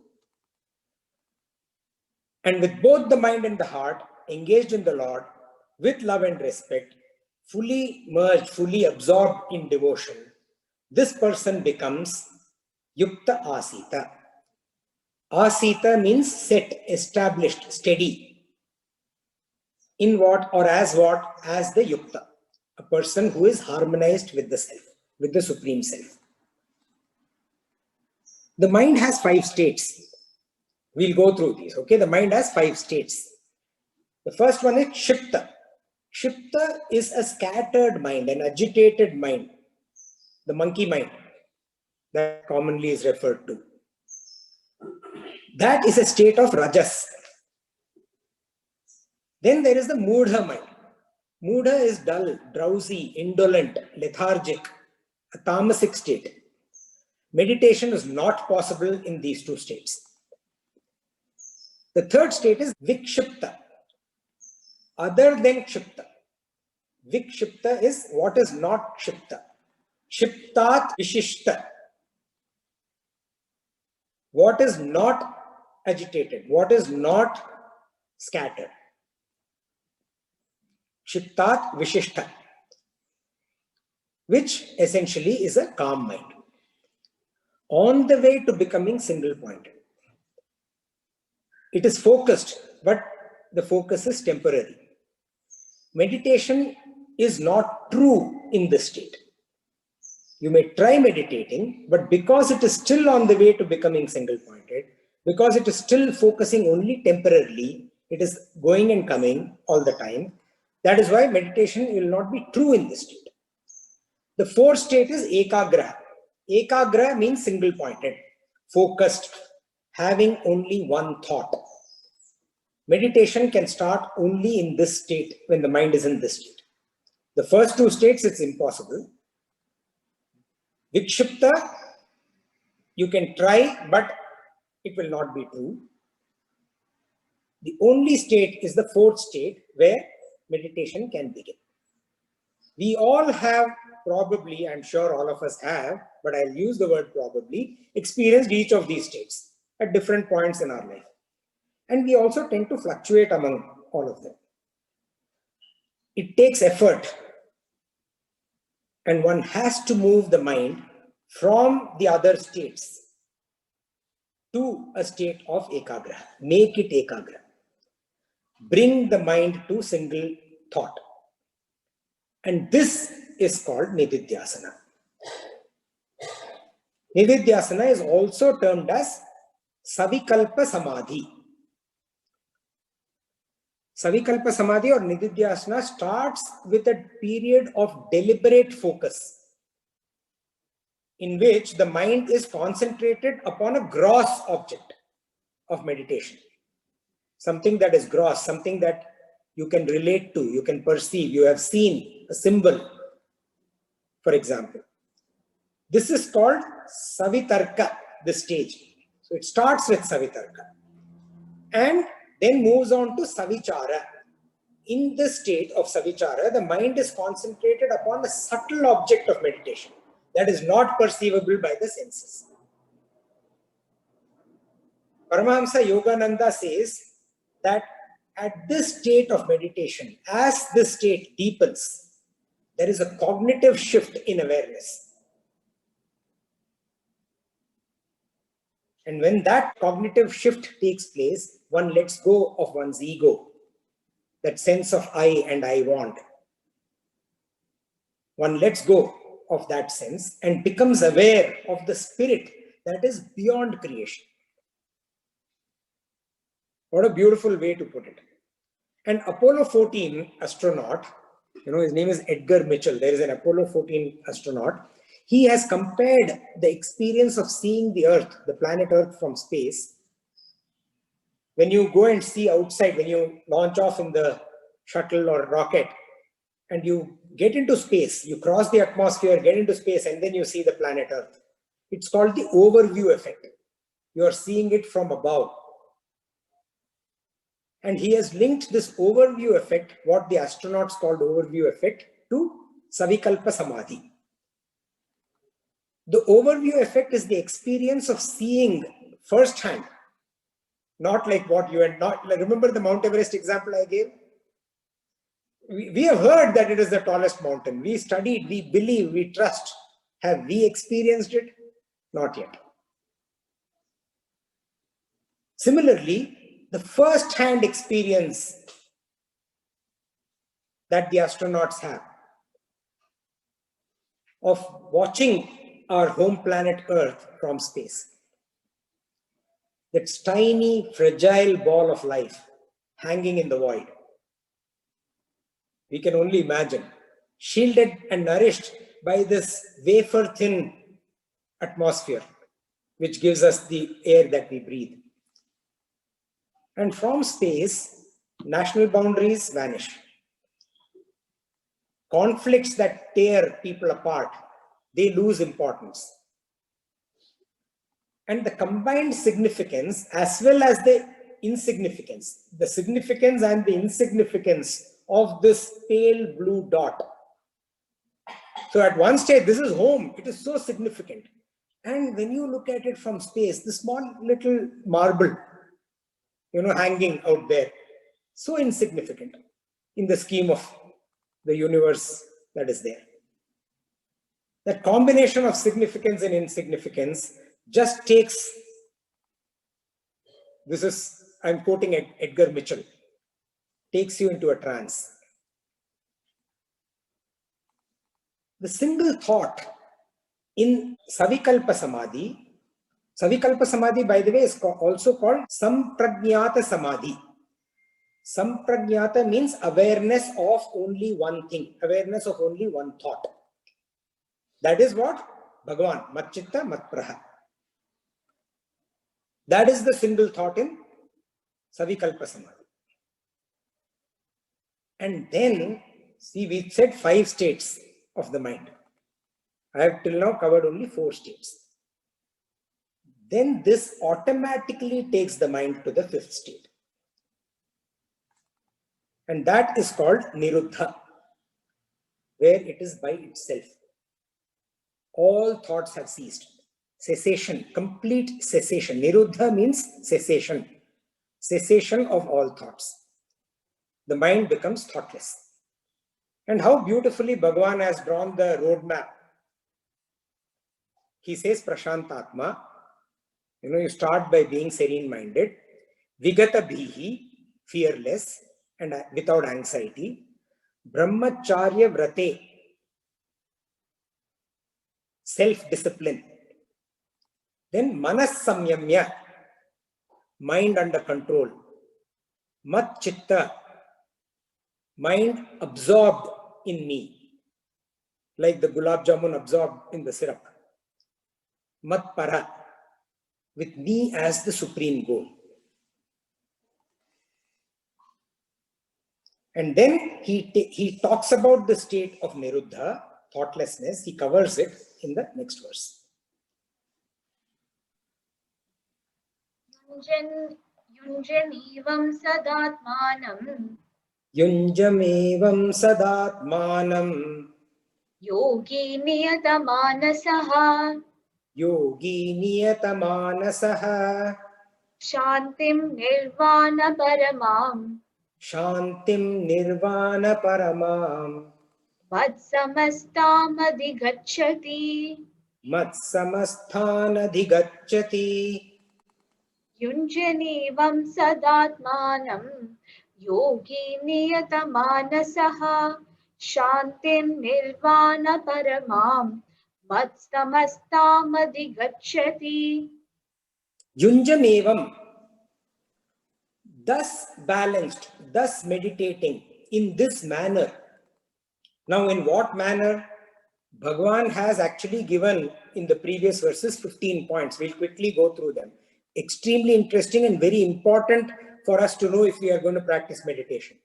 And with both the mind and the heart engaged in the Lord, with love and respect, fully merged, fully absorbed in devotion, this person becomes Yukta Asita. Asita means set, established, steady. In what or as what? As the Yukta. A person who is harmonized with the self, with the supreme self. The mind has 5 states. We'll go through these. Okay, the mind has 5 states. The first one is Kshipta. Kshipta is a scattered mind, an agitated mind, the monkey mind that commonly is referred to. That is a state of Rajas. Then there is the Mudha mind. Mudha is dull, drowsy, indolent, lethargic, a tamasic state. Meditation is not possible in these 2 states. The third state is Vikshipta, other than Kshipta. Vikshipta is what is not Kshipta. Kshiptat Vishishta. What is not agitated, what is not scattered. Kshiptat Vishishta, which essentially is a calm mind. On the way to becoming single-pointed. It is focused, but the focus is temporary. Meditation is not true in this state. You may try meditating, but because it is still on the way to becoming single-pointed, because it is still focusing only temporarily, it is going and coming all the time. That is why meditation will not be true in this state. The fourth state is Ekagraha. Ekagraha means single-pointed, focused, having only one thought. Meditation can start only in this state, when the mind is in this state. The first 2 states, it's impossible. Vikshipta, you can try, but it will not be true. The only state is the 4th state where meditation can begin. We all have probably, I'm sure all of us have, but I'll use the word probably, experienced each of these states at different points in our life. And we also tend to fluctuate among all of them. It takes effort. And one has to move the mind from the other states to a state of Ekagraha. Make it Ekagraha. Bring the mind to single thought. And this is called Nididhyasana. Nididhyasana is also termed as Savikalpa Samadhi. Savikalpa Samadhi or Nididhyasana starts with a period of deliberate focus in which the mind is concentrated upon a gross object of meditation. Something that is gross, something that you can relate to, you can perceive, you have seen a symbol, for example. This is called Savitarka, this stage. So it starts with Savitarka and then moves on to Savichara. In the state of Savichara, the mind is concentrated upon a subtle object of meditation that is not perceivable by the senses. Paramahamsa Yogananda says that at this state of meditation, as this state deepens, there is a cognitive shift in awareness. And when that cognitive shift takes place, one lets go of one's ego, that sense of I and I want. One lets go of that sense and becomes aware of the spirit that is beyond creation. What a beautiful way to put it. And Apollo 14 astronaut, his name is Edgar Mitchell. There is an Apollo 14 astronaut. He has compared the experience of seeing the Earth, the planet Earth from space. When you go and see outside, when you launch off in the shuttle or rocket, and you get into space, you cross the atmosphere, get into space, and then you see the planet Earth. It's called the overview effect. You are seeing it from above. And he has linked this overview effect, what the astronauts called overview effect, to Savikalpa Samadhi. The overview effect is the experience of seeing firsthand, not like what you had not. Remember the Mount Everest example I gave? We have heard that it is the tallest mountain. We studied, we believe, we trust. Have we experienced it? Not yet. Similarly, the first-hand experience that the astronauts have of watching our home planet Earth from space. That tiny, fragile ball of life hanging in the void. We can only imagine, shielded and nourished by this wafer-thin atmosphere, which gives us the air that we breathe. And from space, national boundaries vanish. Conflicts that tear people apart, they lose importance. And the combined significance as well as the insignificance, the significance and the insignificance of this pale blue dot. So at one stage, this is home. It is so significant. And when you look at it from space, the small little marble, hanging out there, so insignificant in the scheme of the universe that is there. That combination of significance and insignificance just takes, I'm quoting Edgar Mitchell, takes you into a trance. The single thought in Savikalpa Samadhi, by the way, is also called Samprajnata Samadhi. Samprajnata means awareness of only one thing, awareness of only one thought. That is what? Bhagavan, Matchitta Matpraha. That is the single thought in Savikalpa Samadhi. And then, see, we said 5 states of the mind. I have till now covered only 4 states. Then this automatically takes the mind to the 5th state. And that is called Niruddha, where it is by itself. All thoughts have ceased. Cessation, complete cessation. Niruddha means cessation. Cessation of all thoughts. The mind becomes thoughtless. And how beautifully Bhagavan has drawn the roadmap. He says Prashantatma. You start by being serene-minded. Vigata Bhihi, fearless and without anxiety. Brahmacharya Vrate, self-discipline. Then Manas Samyamya, mind under control. Mat Chitta, mind absorbed in me, like the gulab jamun absorbed in the syrup. Mat Para, with me as the supreme goal. And then he talks about the state of Niruddha, thoughtlessness. He covers it in the next verse. Yunjamevam sadatmanam. Yunjamevam sadatmanam. Yogi niyatamaanasaha. Yogi niyatamaanasaha. Shantim nirvana paramam. Shantim nirvana paramam. Matsamastam adhigacchati. Matsamasthana adhigacchati. Yunjanevam sadatmanam. Yogi niyatamaanasaha. Shantim nirvana paramam. Matsamastam adhigacchati. Yunjamevam, thus balanced, thus meditating in this manner. Now, in what manner? Bhagavan has actually given in the previous verses 15 points. We'll quickly go through them. Extremely interesting and very important for us to know if we are going to practice meditation.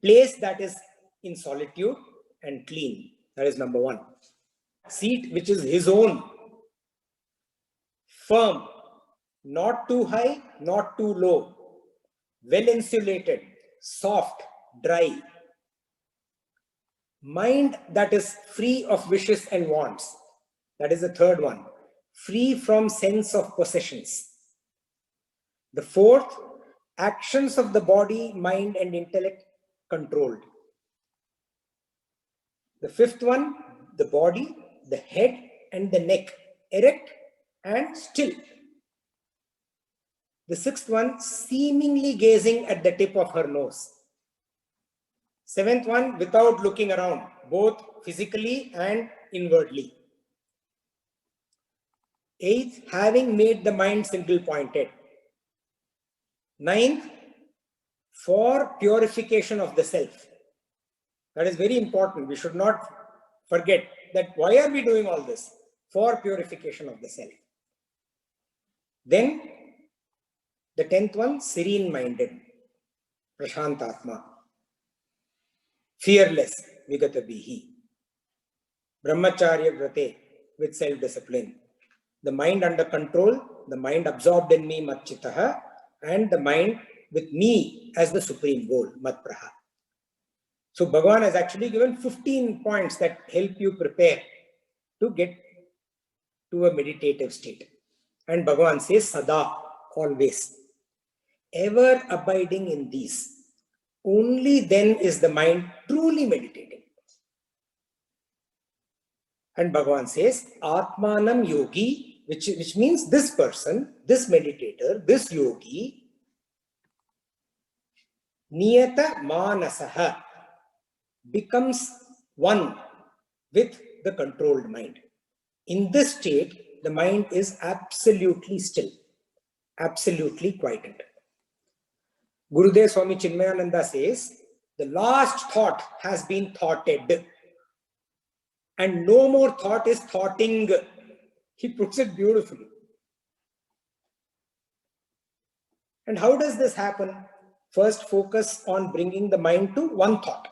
Place that is in solitude and clean. That is number one. Seat which is his own. Firm, not too high, not too low. Well insulated, soft, dry. Mind that is free of wishes and wants. That is the third one. Free from sense of possessions. The fourth, actions of the body, mind, and intellect controlled. The fifth one, the body, the head, and the neck erect and still. The sixth one, seemingly gazing at the tip of her nose. Seventh one, without looking around, both physically and inwardly. Eighth, having made the mind single pointed. Ninth, for purification of the self. That is very important. We should not forget that why are we doing all this? For purification of the self. Then the 10th one, serene-minded, prashantatma, fearless, vigatabihi, brahmacharya vrate, with self-discipline. The mind under control, the mind absorbed in me, matchitaha, and the mind with me as the supreme goal, matpraha. So Bhagavan has actually given 15 points that help you prepare to get to a meditative state. And Bhagavan says, sada, always. Ever abiding in these. Only then is the mind truly meditating. And Bhagavan says, Atmanam yogi, which means this person, this meditator, this yogi, niyata manasaha, becomes one with the controlled mind. In this state, the mind is absolutely still, absolutely quieted. Gurudev Swami Chinmayananda says, the last thought has been thoughted, and no more thought is thoughting. He puts it beautifully. And how does this happen? First, focus on bringing the mind to one thought.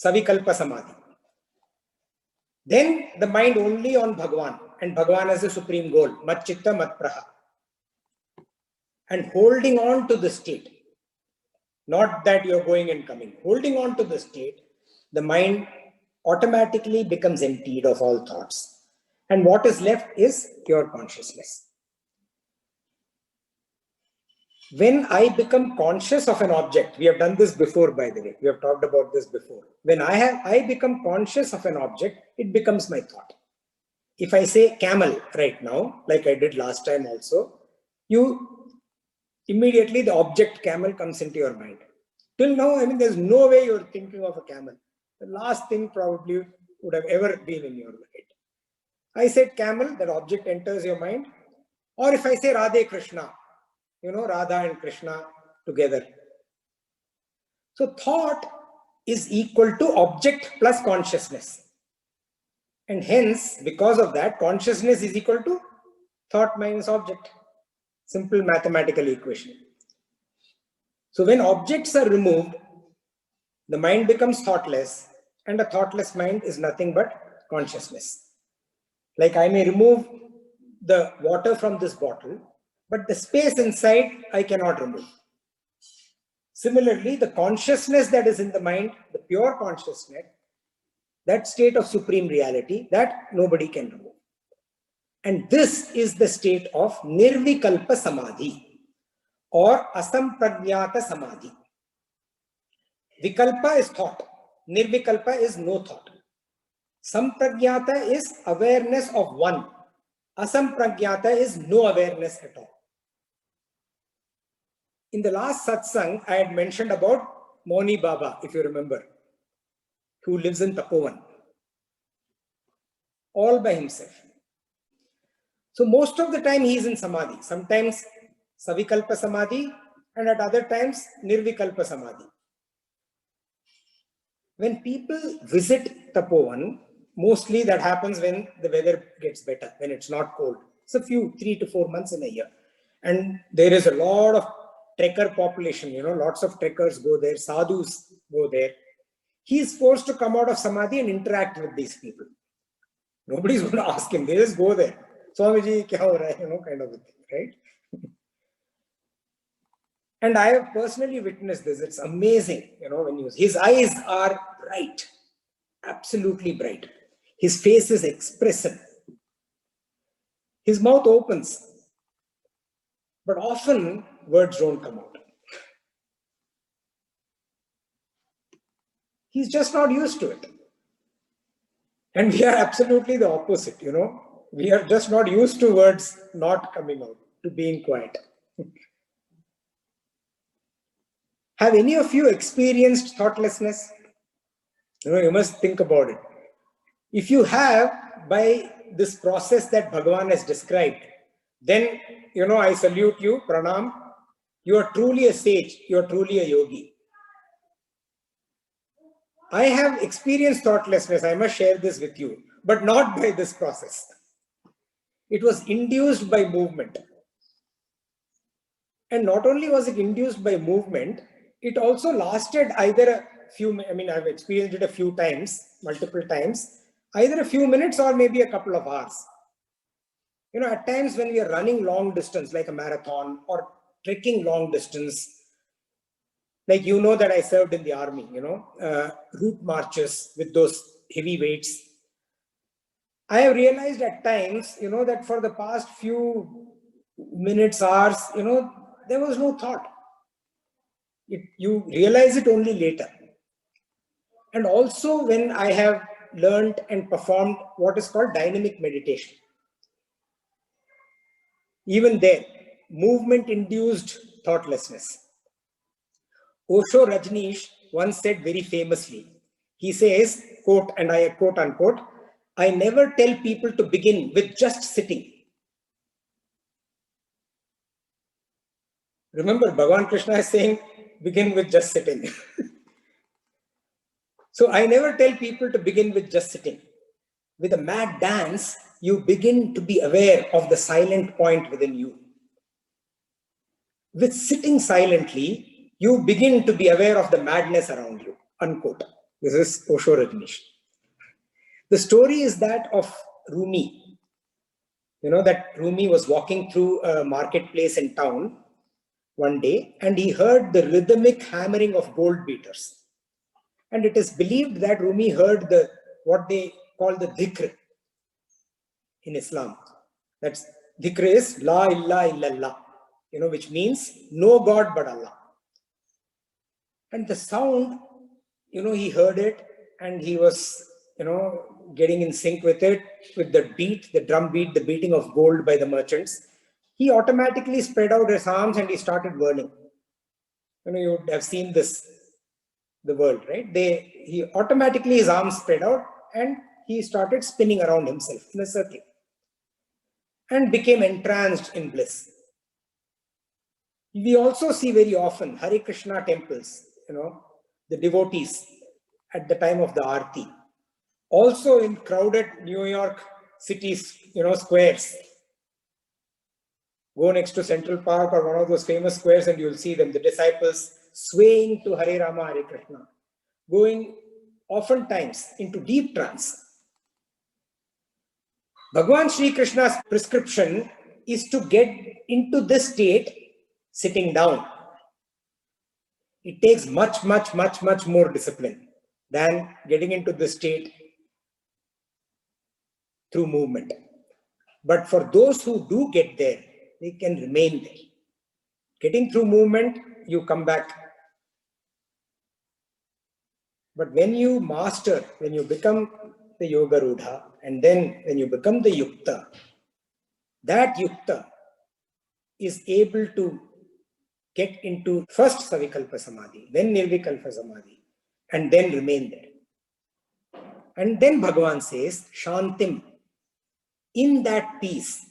Savikalpa Samadhi. Then the mind only on Bhagavan, and Bhagavan as the supreme goal, Matchitta Matpraha. And holding on to the state. Not that you're going and coming. Holding on to the state, the mind automatically becomes emptied of all thoughts. And what is left is pure consciousness. When I become conscious of an object, we have done this before, by the way, we have talked about this before. When I become conscious of an object, it becomes my thought. If I say camel right now, like I did last time also, immediately the object camel comes into your mind. Till now, I mean, there's no way you're thinking of a camel. The last thing probably would have ever been in your head. I said camel, that object enters your mind. Or if I say Radhe Krishna, you know, Radha and Krishna together. So thought is equal to object plus consciousness. And hence, because of that, consciousness is equal to thought minus object. Simple mathematical equation. So when objects are removed, the mind becomes thoughtless, and a thoughtless mind is nothing but consciousness. Like I may remove the water from this bottle, but the space inside I cannot remove. Similarly, the consciousness that is in the mind, the pure consciousness, that state of supreme reality, that nobody can remove. And this is the state of Nirvikalpa Samadhi or Asampragyata Samadhi. Vikalpa is thought. Nirvikalpa is no thought. Sampragyata is awareness of one. Asampragyata is no awareness at all. In the last satsang, I had mentioned about Moni Baba, if you remember, who lives in Tapovan, all by himself. So most of the time he is in Samadhi. Sometimes Savikalpa Samadhi, and at other times Nirvikalpa Samadhi. When people visit Tapovan, mostly that happens when the weather gets better, when it's not cold. It's a few 3 to 4 months in a year. And there is a lot of trekker population, you know, lots of trekkers go there, sadhus go there. he's forced to come out of samadhi and interact with these people. Nobody's going to ask him. They just go there. Swamiji, kya ho raha hai? Kind of a thing, right? And I have personally witnessed this. It's amazing, when his eyes are bright, absolutely bright. His face is expressive. His mouth opens, but often words don't come out. He's just not used to it. And we are absolutely the opposite, We are just not used to words not coming out, to being quiet. Have any of you experienced thoughtlessness? You must think about it. If you have, by this process that Bhagavan has described, then, I salute you, pranam. You are truly a sage. You are truly a yogi. I have experienced thoughtlessness. I must share this with you, but not by this process. It was induced by movement. And not only was it induced by movement, it also lasted either a few, I've experienced it a few times, multiple times, either a few minutes or maybe a couple of hours. At times when we are running long distance, like a marathon, or trekking long distance, like that I served in the army, route marches with those heavy weights. I have realized at times, that for the past few minutes, hours, there was no thought. You realize it only later. And also when I have learned and performed what is called dynamic meditation. Even there, movement-induced thoughtlessness. Osho Rajneesh once said very famously, he says, quote, and I quote unquote, I never tell people to begin with just sitting. Remember, Bhagavan Krishna is saying, begin with just sitting. So I never tell people to begin with just sitting. With a mad dance, you begin to be aware of the silent point within you. With sitting silently, you begin to be aware of the madness around you, unquote. This is Osho Rajneesh. The story is that of Rumi. That Rumi was walking through a marketplace in town one day, and he heard the rhythmic hammering of gold beaters. And it is believed that Rumi heard what they call the dhikr in Islam. That's dhikr is La ilaha illallah, which means no God but Allah. And the sound, he heard it and he was, getting in sync with it, with the beat, the drum beat, the beating of gold by the merchants. He automatically spread out his arms and he started whirling. You would have seen this, the world, right? He automatically, his arms spread out and he started spinning around himself in a circle and became entranced in bliss. We also see very often Hare Krishna temples, the devotees at the time of the Aarti. Also in crowded New York cities, squares. Go next to Central Park or one of those famous squares and you'll see them, the disciples swaying to Hare Rama, Hare Krishna, going oftentimes into deep trance. Bhagavan Sri Krishna's prescription is to get into this state sitting down. It takes much more discipline than getting into this state through movement. But for those who do get there, they can remain there. Getting through movement, you come back. But when you master, when you become the Yoga Rudha, and then when you become the Yukta, that Yukta is able to get into first Savikalpa Samadhi, then Nirvikalpa Samadhi, and then remain there. And then Bhagavan says, Shantim, in that peace.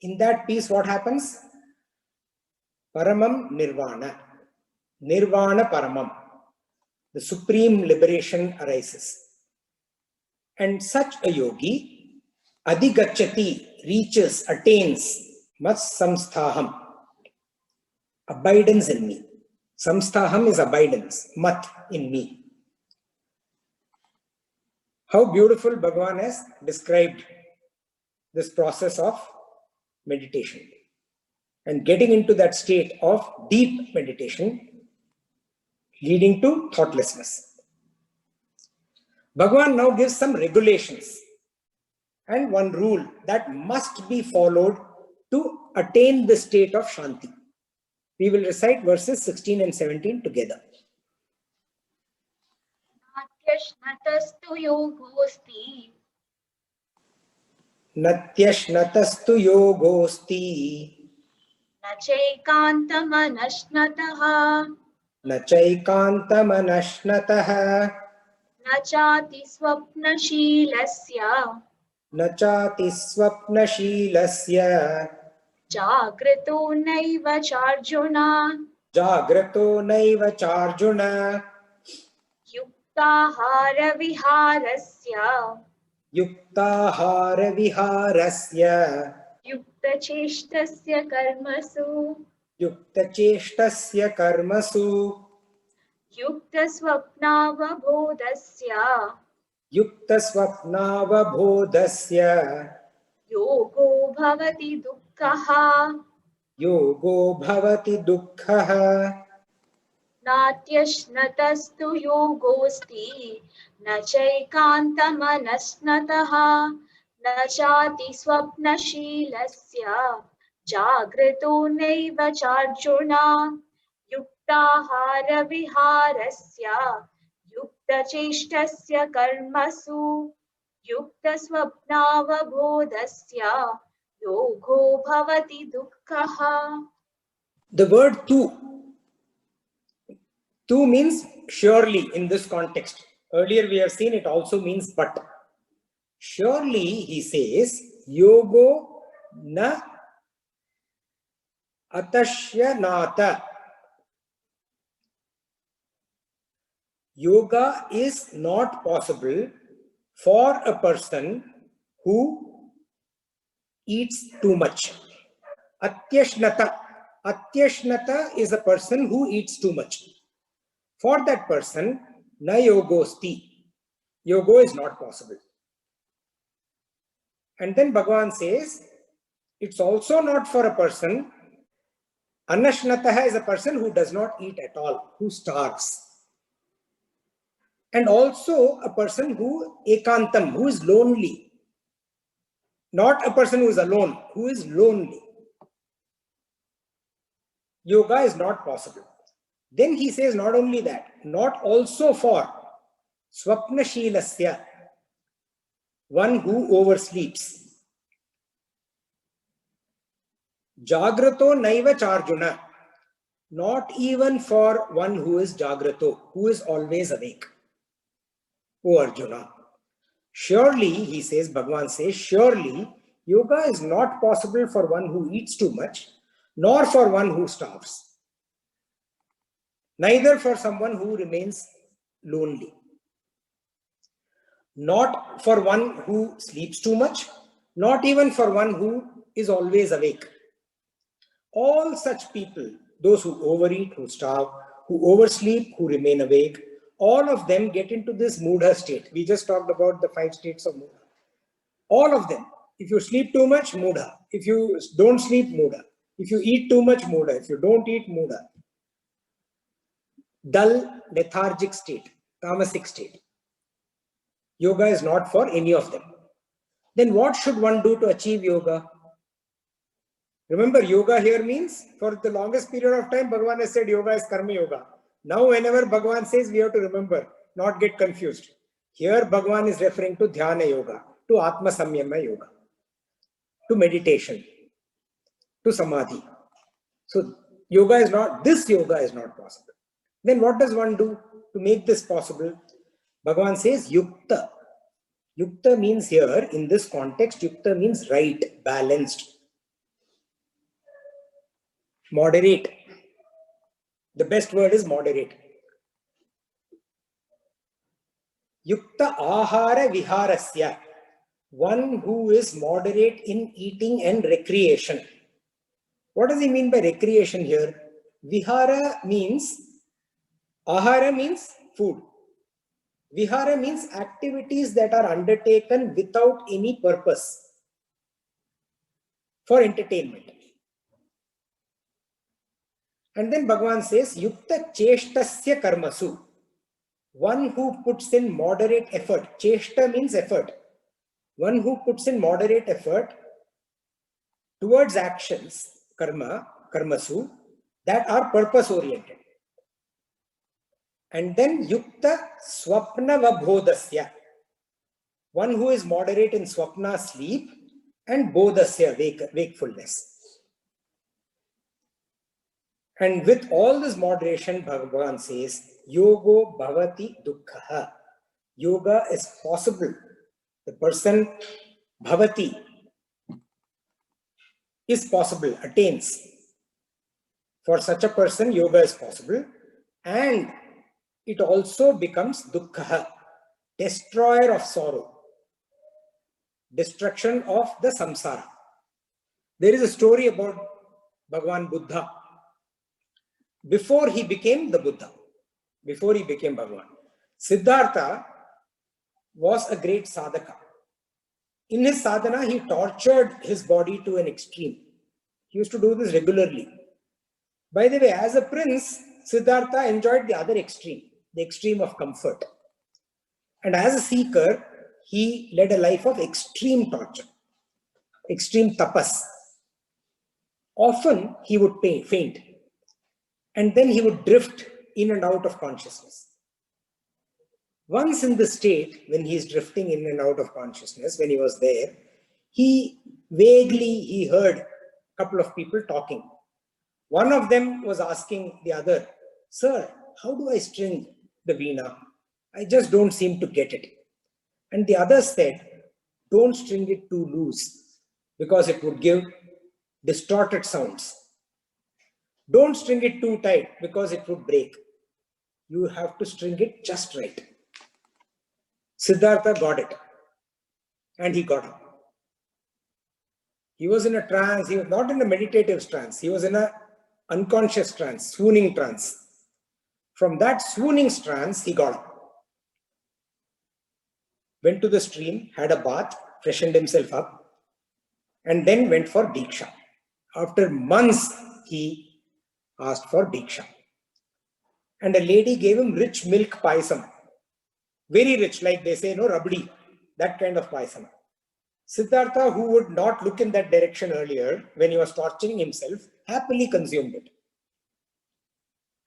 In that peace, what happens? Paramam Nirvana. Nirvana Paramam. The supreme liberation arises. And such a yogi, Adhigacchati, reaches, attains, Mat Samsthaham, abidance in me. Samsthaham is abidance, mat in me. How beautiful Bhagavan has described this process of meditation and getting into that state of deep meditation leading to thoughtlessness. Bhagavan now gives some regulations and one rule that must be followed to attain the state of Shanti. We will recite verses 16 and 17 together. Natyashnatastu yogosti Natyashnatastu yogosti nachaikantamanashnataha nachaikantamanashnataha nachati swapnashilasya nachati swapnashilasya jagrito naiva charjuna jagrato naiva charjuna yuktahara viharasya yuktahara viharasya yuktacheshtasya karmasu yuktacheshtasya karmasu yuktasvapnavabodhasya yuktasvapnavabodhasya yogo bhavati dukkhaha yogo bhavati dukkhaha natyashnatastu yogosti nachaikantamanasnataha nachati swapnashilasya jagrito naiva charjuna yuktahara viharasya yuktacheshtasya karmasu yuktasvapnavabodhasya yogo bhavati dukkhaha. The word tu means surely in this context. Earlier we have seen it also means but. Surely, he says, yogo na atashyanata. Yoga is not possible for a person who eats too much. Atyashnata. Atyashnata is a person who eats too much. For that person, na yogosti. Yoga is not possible. And then Bhagavan says, it's also not for a person. Anashnataha is a person who does not eat at all, who starves. And also a person who ekantam, who is lonely. Not a person who is alone, who is lonely. Yoga is not possible. Then he says not only that, not also for swapnashilasya, one who oversleeps. Jagrato naiva charjuna, not even for one who is jagrato, who is always awake. O Arjuna, surely, he says, Bhagavan says, surely yoga is not possible for one who eats too much, nor for one who starves. Neither for someone who remains lonely. Not for one who sleeps too much, not even for one who is always awake. All such people, those who overeat, who starve, who oversleep, who remain awake, all of them get into this mudha state. We just talked about the 5 states of mudha. All of them. If you sleep too much, mudha. If you don't sleep, mudha. If you eat too much, mudha. If you don't eat, mudha. Dull, lethargic state, tamasic state. Yoga is not for any of them. Then what should one do to achieve yoga? Remember, yoga here means, for the longest period of time, Bhagavan has said yoga is karma yoga. Now, whenever Bhagavan says, we have to remember, not get confused. Here, Bhagavan is referring to dhyana yoga, to atma samyama yoga, to meditation, to samadhi. So, yoga is not, this yoga is not possible. Then what does one do to make this possible? Bhagavan says yukta. Yukta means here, in this context, yukta means right, balanced, moderate. The best word is moderate. Yukta ahara viharasya. One who is moderate in eating and recreation. What does he mean by recreation here? Vihara means Ahara means food. Vihara means activities that are undertaken without any purpose for entertainment. And then Bhagavan says, Yukta cheshtasya karmasu. One who puts in moderate effort. Cheshta means effort. One who puts in moderate effort towards actions, karma, karmasu, that are purpose oriented. And then Yukta swapna vabhodasya. One who is moderate in swapna, sleep, and bodhasya, wakefulness. And with all this moderation, Bhagavan says, Yogo bhavati dukkha. Yoga is possible. The person bhavati is possible, attains. For such a person, yoga is possible. And it also becomes dukkha, destroyer of sorrow, destruction of the samsara. There is a story about Bhagavan Buddha. Before he became the Buddha, before he became Bhagavan, Siddhartha was a great sadhaka. In his sadhana, he tortured his body to an extreme. He used to do this regularly. By the way, as a prince, Siddhartha enjoyed the other extreme, the extreme of comfort. And as a seeker, he led a life of extreme torture, extreme tapas. Often he would faint, and then he would drift in and out of consciousness. Once in the state, when he is drifting in and out of consciousness, when he was there, he heard a couple of people talking. One of them was asking the other, "Sir, how do I string the veena? I just don't seem to get it." And the other said, "Don't string it too loose because it would give distorted sounds. Don't string it too tight because it would break. You have to string it just right." Siddhartha got it, and he got up. He was in a trance. He was not in a meditative trance. He was in an unconscious trance, swooning trance. From that swooning trance, he got up, went to the stream, had a bath, freshened himself up, and then went for Diksha. After months, he asked for Diksha. And a lady gave him rich milk paisam. Very rich, like they say, rabdi, that kind of paisam. Siddhartha, who would not look in that direction earlier, when he was torturing himself, happily consumed it.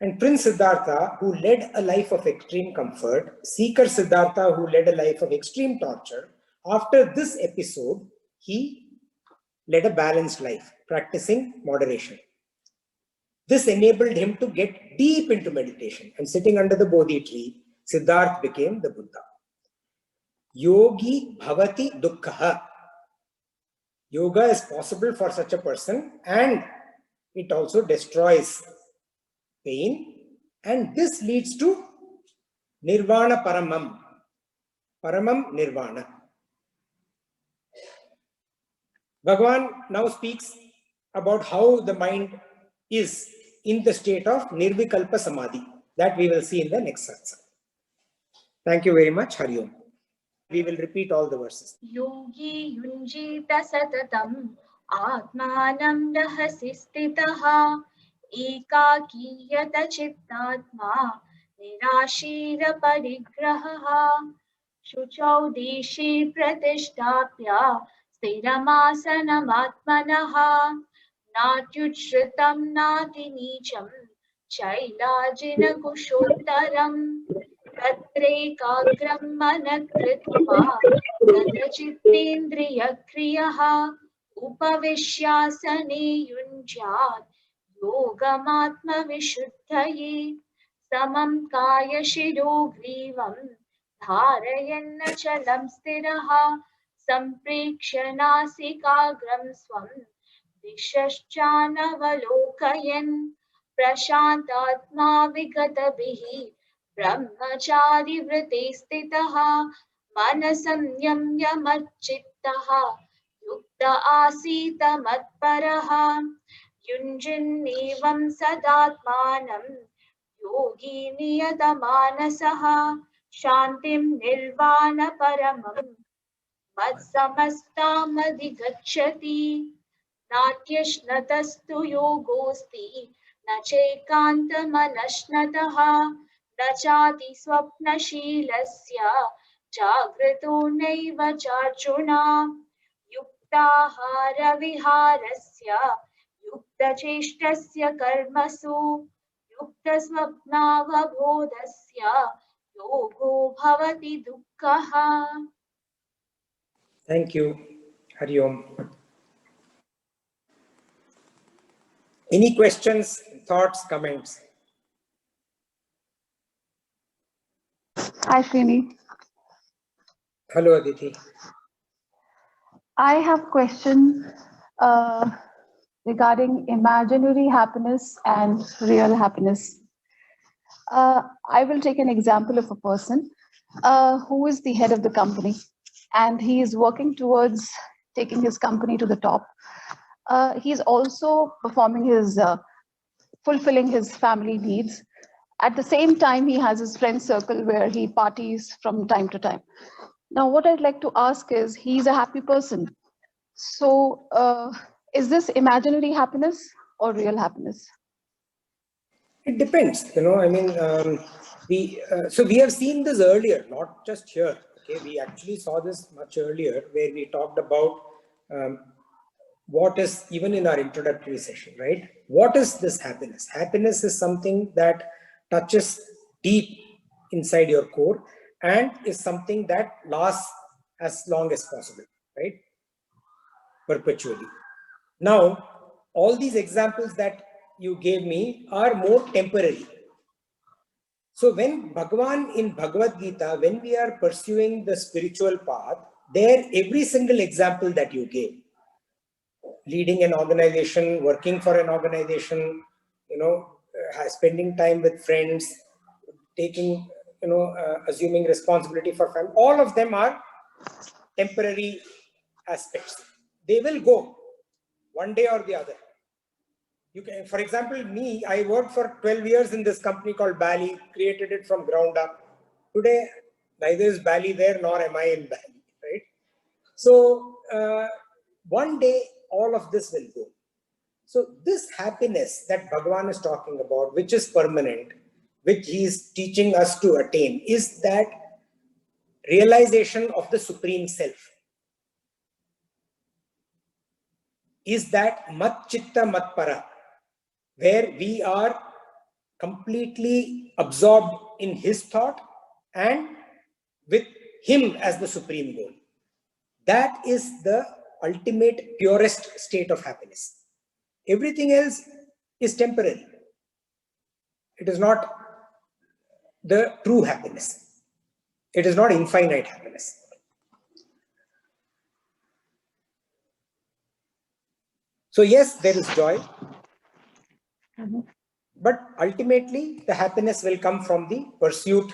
And Prince Siddhartha, who led a life of extreme comfort, Seeker Siddhartha, who led a life of extreme torture, after this episode, he led a balanced life, practicing moderation. This enabled him to get deep into meditation, and sitting under the Bodhi tree, Siddhartha became the Buddha. Yogi bhavati dukkha. Yoga is possible for such a person, and it also destroys pain, and this leads to nirvana paramam. Paramam nirvana. Bhagavan now speaks about how the mind is in the state of nirvikalpa samadhi. That we will see in the next satsang. Thank you very much. Hari Om. We will repeat all the verses. Yogi yunjita satatam atmanam rahasi stitaha ekakiyata chittatma nirashira parigraha shuchau deshi pratishtapya sthiramasana atmanaha natyuchritam nati nicham chailajina kushottaram तत्रैकाग्रं मनः कृत्वा तदचित्तेन्द्रियक्रियः उपविश्यासने युञ्ज्यात् योगमात्मविशुद्धये समं कायशिरो ग्रीवं धारयन्नचलं स्थिरः सम्प्रेक्ष्य नासिकाग्रं स्वं दिशश्चानवलोकयन् प्रशान्तात्मा विगतभिः ब्रह्मचारी वृते स्थितः मनसंयम्य मच्चित्तः युक्त आसीत मत्परः युञ्जन्नेवं सदात्मानं योगी नियतमानसः शान्तिं निर्वाणपरमं मत्समस्तामधिगच्छति नात्यश्नतस्तु योगोऽस्ति न चैकान्तमनश्नतः न चातिस्वप्नशीलस्य जाग्रतो नैव चार्जुन युक्ताहारविहारस्य युक्तचेष्टस्य कर्मसु युक्तस्वप्नावबोधस्य योगो भवति दुःखः. Thank you. Hari Om. Any questions, thoughts, comments? Hi, Srini. Hello, Aditi. I have question regarding imaginary happiness and real happiness. I will take an example of a person who is the head of the company, and he is working towards taking his company to the top. He is also performing his fulfilling his family needs. At the same time, he has his friend circle where he parties from time to time. Now, what I'd like to ask is, he's a happy person. So, is this imaginary happiness or real happiness? It depends, I mean, so we have seen this earlier, not just here. Okay, we actually saw this much earlier, where we talked about what is, even in our introductory session, right? What is this happiness? Happiness is something that touches deep inside your core and is something that lasts as long as possible, right? Perpetually. Now, all these examples that you gave me are more temporary. So when Bhagavan in Bhagavad Gita, when we are pursuing the spiritual path, there every single example that you gave, leading an organization, working for an organization, spending time with friends, taking, assuming responsibility for family, all of them are temporary aspects. They will go one day or the other. You can, for example, me, I worked for 12 years in this company called Bally, created it from ground up. Today, neither is Bally there nor am I in Bally, right? So one day, all of this will go. So this happiness that Bhagavan is talking about, which is permanent, which he is teaching us to attain, is that realization of the Supreme Self. Is that mat chitta mat para, where we are completely absorbed in his thought and with him as the supreme goal. That is the ultimate, purest state of happiness. Everything else is temporary. It is not the true happiness. It is not infinite happiness. So yes, there is joy. But ultimately, the happiness will come from the pursuit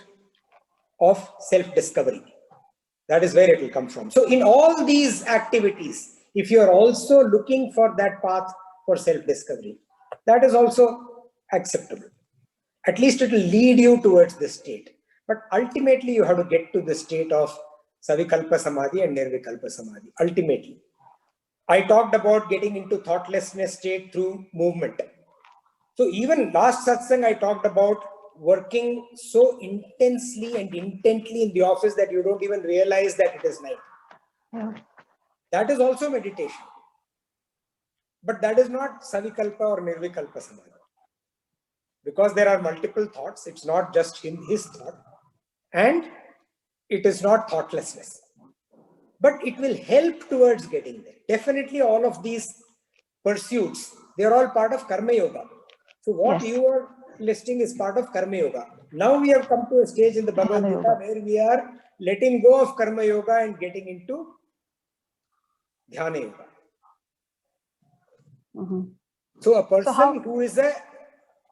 of self-discovery. That is where it will come from. So in all these activities, if you are also looking for that path for self-discovery, that is also acceptable. At least it will lead you towards this state. But ultimately, you have to get to the state of Savikalpa Samadhi and Nirvikalpa Samadhi. Ultimately, I talked about getting into thoughtlessness state through movement. So even last satsang, I talked about working so intensely and intently in the office that you don't even realize that it is night. Yeah. That is also meditation. But that is not Savikalpa or Nirvikalpa Samadhi. Because there are multiple thoughts, it's not just his thought. And it is not thoughtlessness. But it will help towards getting there. Definitely all of these pursuits, they are all part of Karma Yoga. So what you are listing is part of Karma Yoga. Now we have come to a stage in the Bhagavad Gita where we are letting go of Karma Yoga and getting into Dhyana Yoga. So a person who is a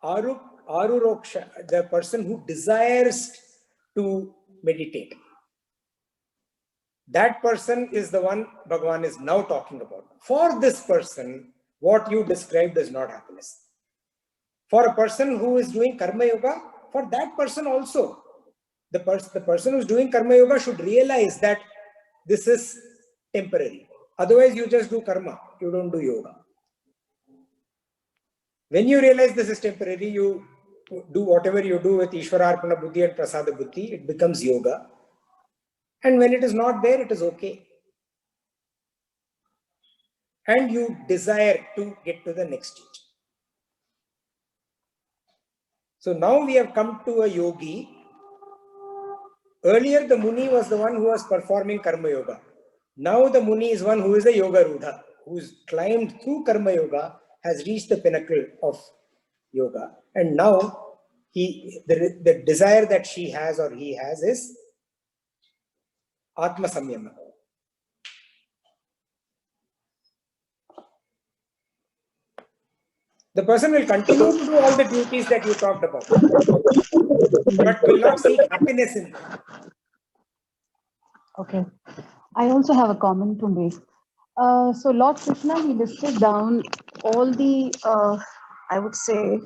Aruroksha, the person who desires to meditate, that person is the one Bhagavan is now talking about. For this person, what you described is not happiness. For a person who is doing karma yoga, for that person also, the person who's doing karma yoga should realize that this is temporary. Otherwise, you just do karma, you don't do yoga. When you realize this is temporary, you do whatever you do with Ishwararpana Buddhi and Prasada Buddhi, it becomes yoga. And when it is not there, it is okay. And you desire to get to the next stage. So now we have come to a yogi. Earlier, the Muni was the one who was performing Karma Yoga. Now the Muni is one who is a Yoga Rudha, who's climbed through Karma Yoga, has reached the pinnacle of yoga. And now the desire that she has or he has is Atma Samyama. The person will continue to do all the duties that you talked about, but will not seek happiness in them. Okay. I also have a comment to make. So Lord Krishna, he listed down all the, I would say,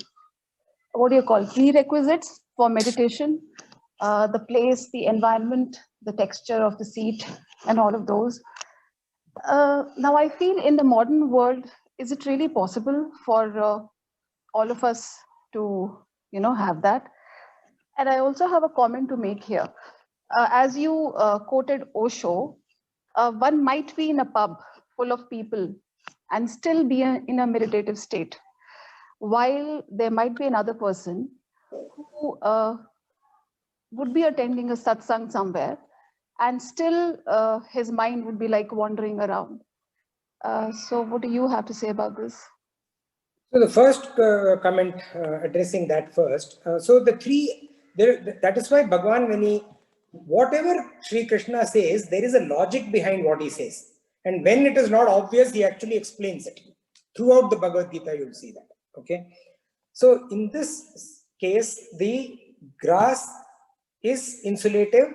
what do you call, prerequisites for meditation, the place, the environment, the texture of the seat, and all of those. Now I feel in the modern world, is it really possible for all of us to, have that? And I also have a comment to make here. As you quoted Osho, one might be in a pub full of people and still be in a meditative state, while there might be another person who would be attending a satsang somewhere and still his mind would be like wandering around. So what do you have to say about this? So the first comment addressing that first. So the three, that is why Bhagavan, when he, whatever Sri Krishna says, there is a logic behind what he says. And when it is not obvious, he actually explains it. Throughout the Bhagavad Gita, you'll see that. Okay. So in this case, the grass is insulative.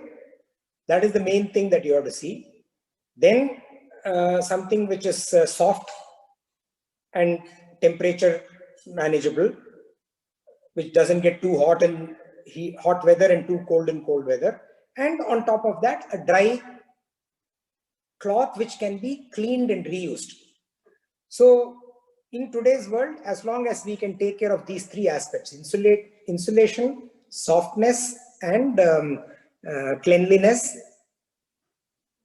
That is the main thing that you have to see. Then something which is soft and temperature manageable, which doesn't get too hot in hot weather and too cold in cold weather. And on top of that, a dry cloth which can be cleaned and reused. So in today's world, as long as we can take care of these three aspects, insulation, softness, and cleanliness,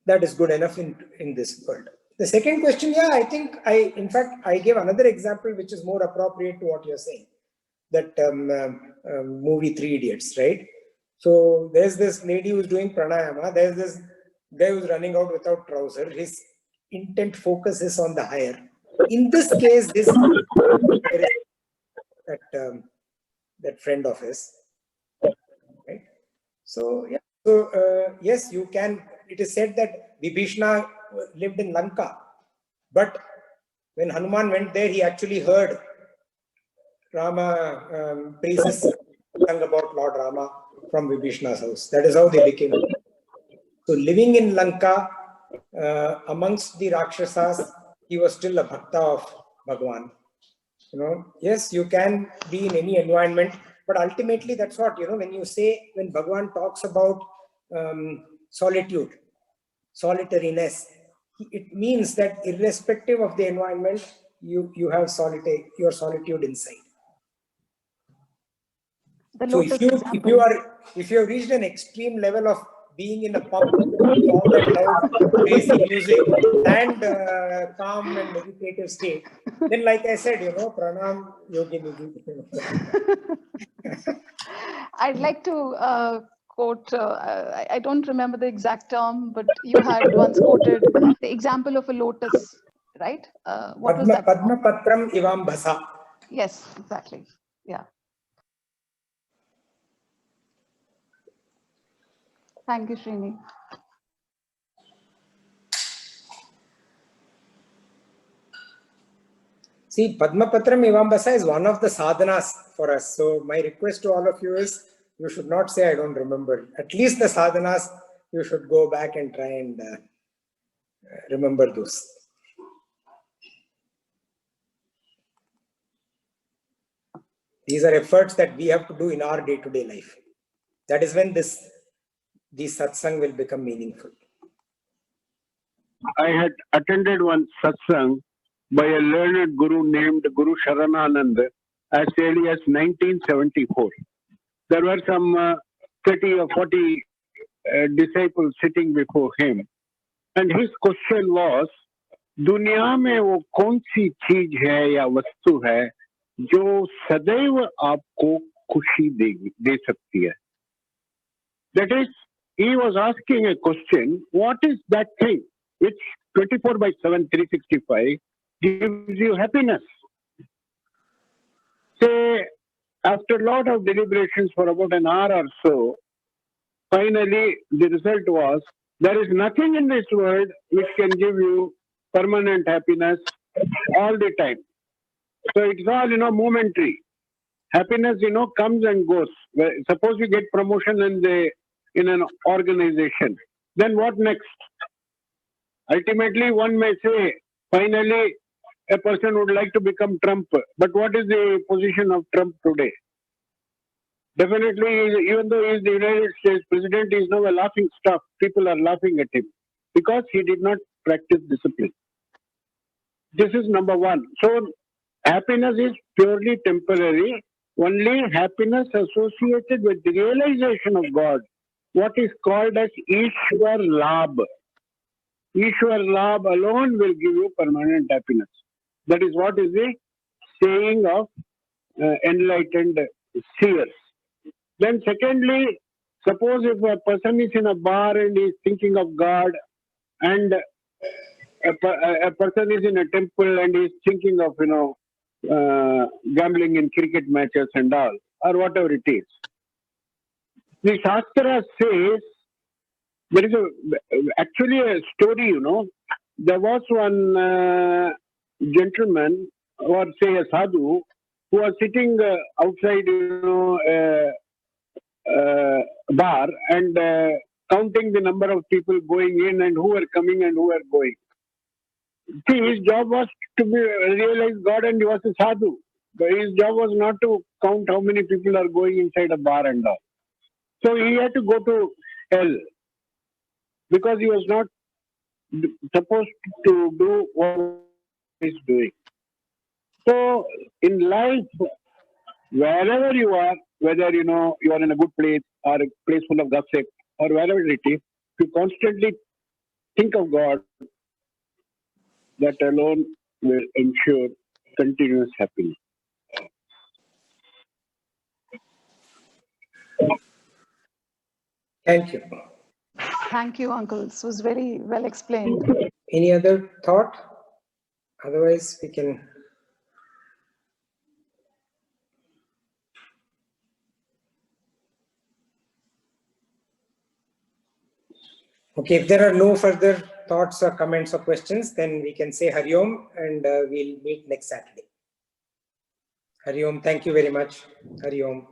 that is good enough in this world. The second question, yeah, I think in fact, I gave another example which is more appropriate to what you're saying. That movie 3 Idiots, right? So there's this lady who's doing pranayama. There's this guy who's running out without trouser. His intent focus is on the higher. In this case, that friend of his, right? So yeah. So yes, you can. It is said that Vibhishna lived in Lanka, but when Hanuman went there, he actually heard Rama praises sung about Lord Rama from Vibhishna's house. That is how they became. So living in Lanka, amongst the Rakshasas, he was still a bhakta of Bhagwan. Yes, you can be in any environment, but ultimately that's what, when you say, when Bhagwan talks about solitude, solitariness, it means that irrespective of the environment, you have your solitude inside. So if you have reached an extreme level of being in a pub with all that loud, crazy music and calm and meditative state, then like I said, pranam yogini. I'd like to quote, I don't remember the exact term, but you had once quoted the example of a lotus, right? What was that? Padma Patram Ivam Bhasa. Yes, exactly. Yeah. Thank you, Srini. See, Padma Patram Ivam Bhasa is one of the sadhanas for us. So my request to all of you is, you should not say I don't remember. At least the sadhanas, you should go back and try and remember those. These are efforts that we have to do in our day-to-day life. That is when these satsang will become meaningful. I had attended one satsang by a learned guru named Guru Sharananand as early as 1974. There were some 30 or 40 disciples sitting before him. And his question was, दुनिया में वो कौन सी चीज है या वस्तु है जो सदैव आपको खुशी दे सकती है? That is, he was asking a question, what is that thing which 24/7, 365 gives you happiness? Say, after a lot of deliberations for about an hour or so, finally the result was, there is nothing in this world which can give you permanent happiness all the time. So it's all, momentary. Happiness, comes and goes. Suppose you get promotion in an organization. Then what next? Ultimately, one may say, finally, a person would like to become Trump. But what is the position of Trump today? Definitely, even though he is the United States president, he is now a laughing stock. People are laughing at him because he did not practice discipline. This is number one. So, happiness is purely temporary. Only happiness associated with the realization of God, what is called as Ishwar Labh. Ishwar Labh alone will give you permanent happiness. That is what is the saying of enlightened seers. Then secondly, suppose if a person is in a bar and is thinking of God, and a person is in a temple and is thinking of, gambling in cricket matches and all, or whatever it is. The Shastra says, there is actually a story, there was one gentleman, or say a sadhu, who was sitting outside, bar and counting the number of people going in and who were coming and who were going. See, his job was to realize God, and he was a sadhu. But his job was not to count how many people are going inside a bar and all. So he had to go to hell because he was not supposed to do what he is doing. So in life, wherever you are, whether you are in a good place or a place full of gossip or wherever it is, you constantly think of God. That alone will ensure continuous happiness. Thank you. Thank you, Uncle. This was very well explained. Any other thought? Otherwise, we can. Okay, if there are no further thoughts or comments or questions, then we can say Hari Om, and we'll meet next Saturday. Hari Om, thank you very much. Hari Om.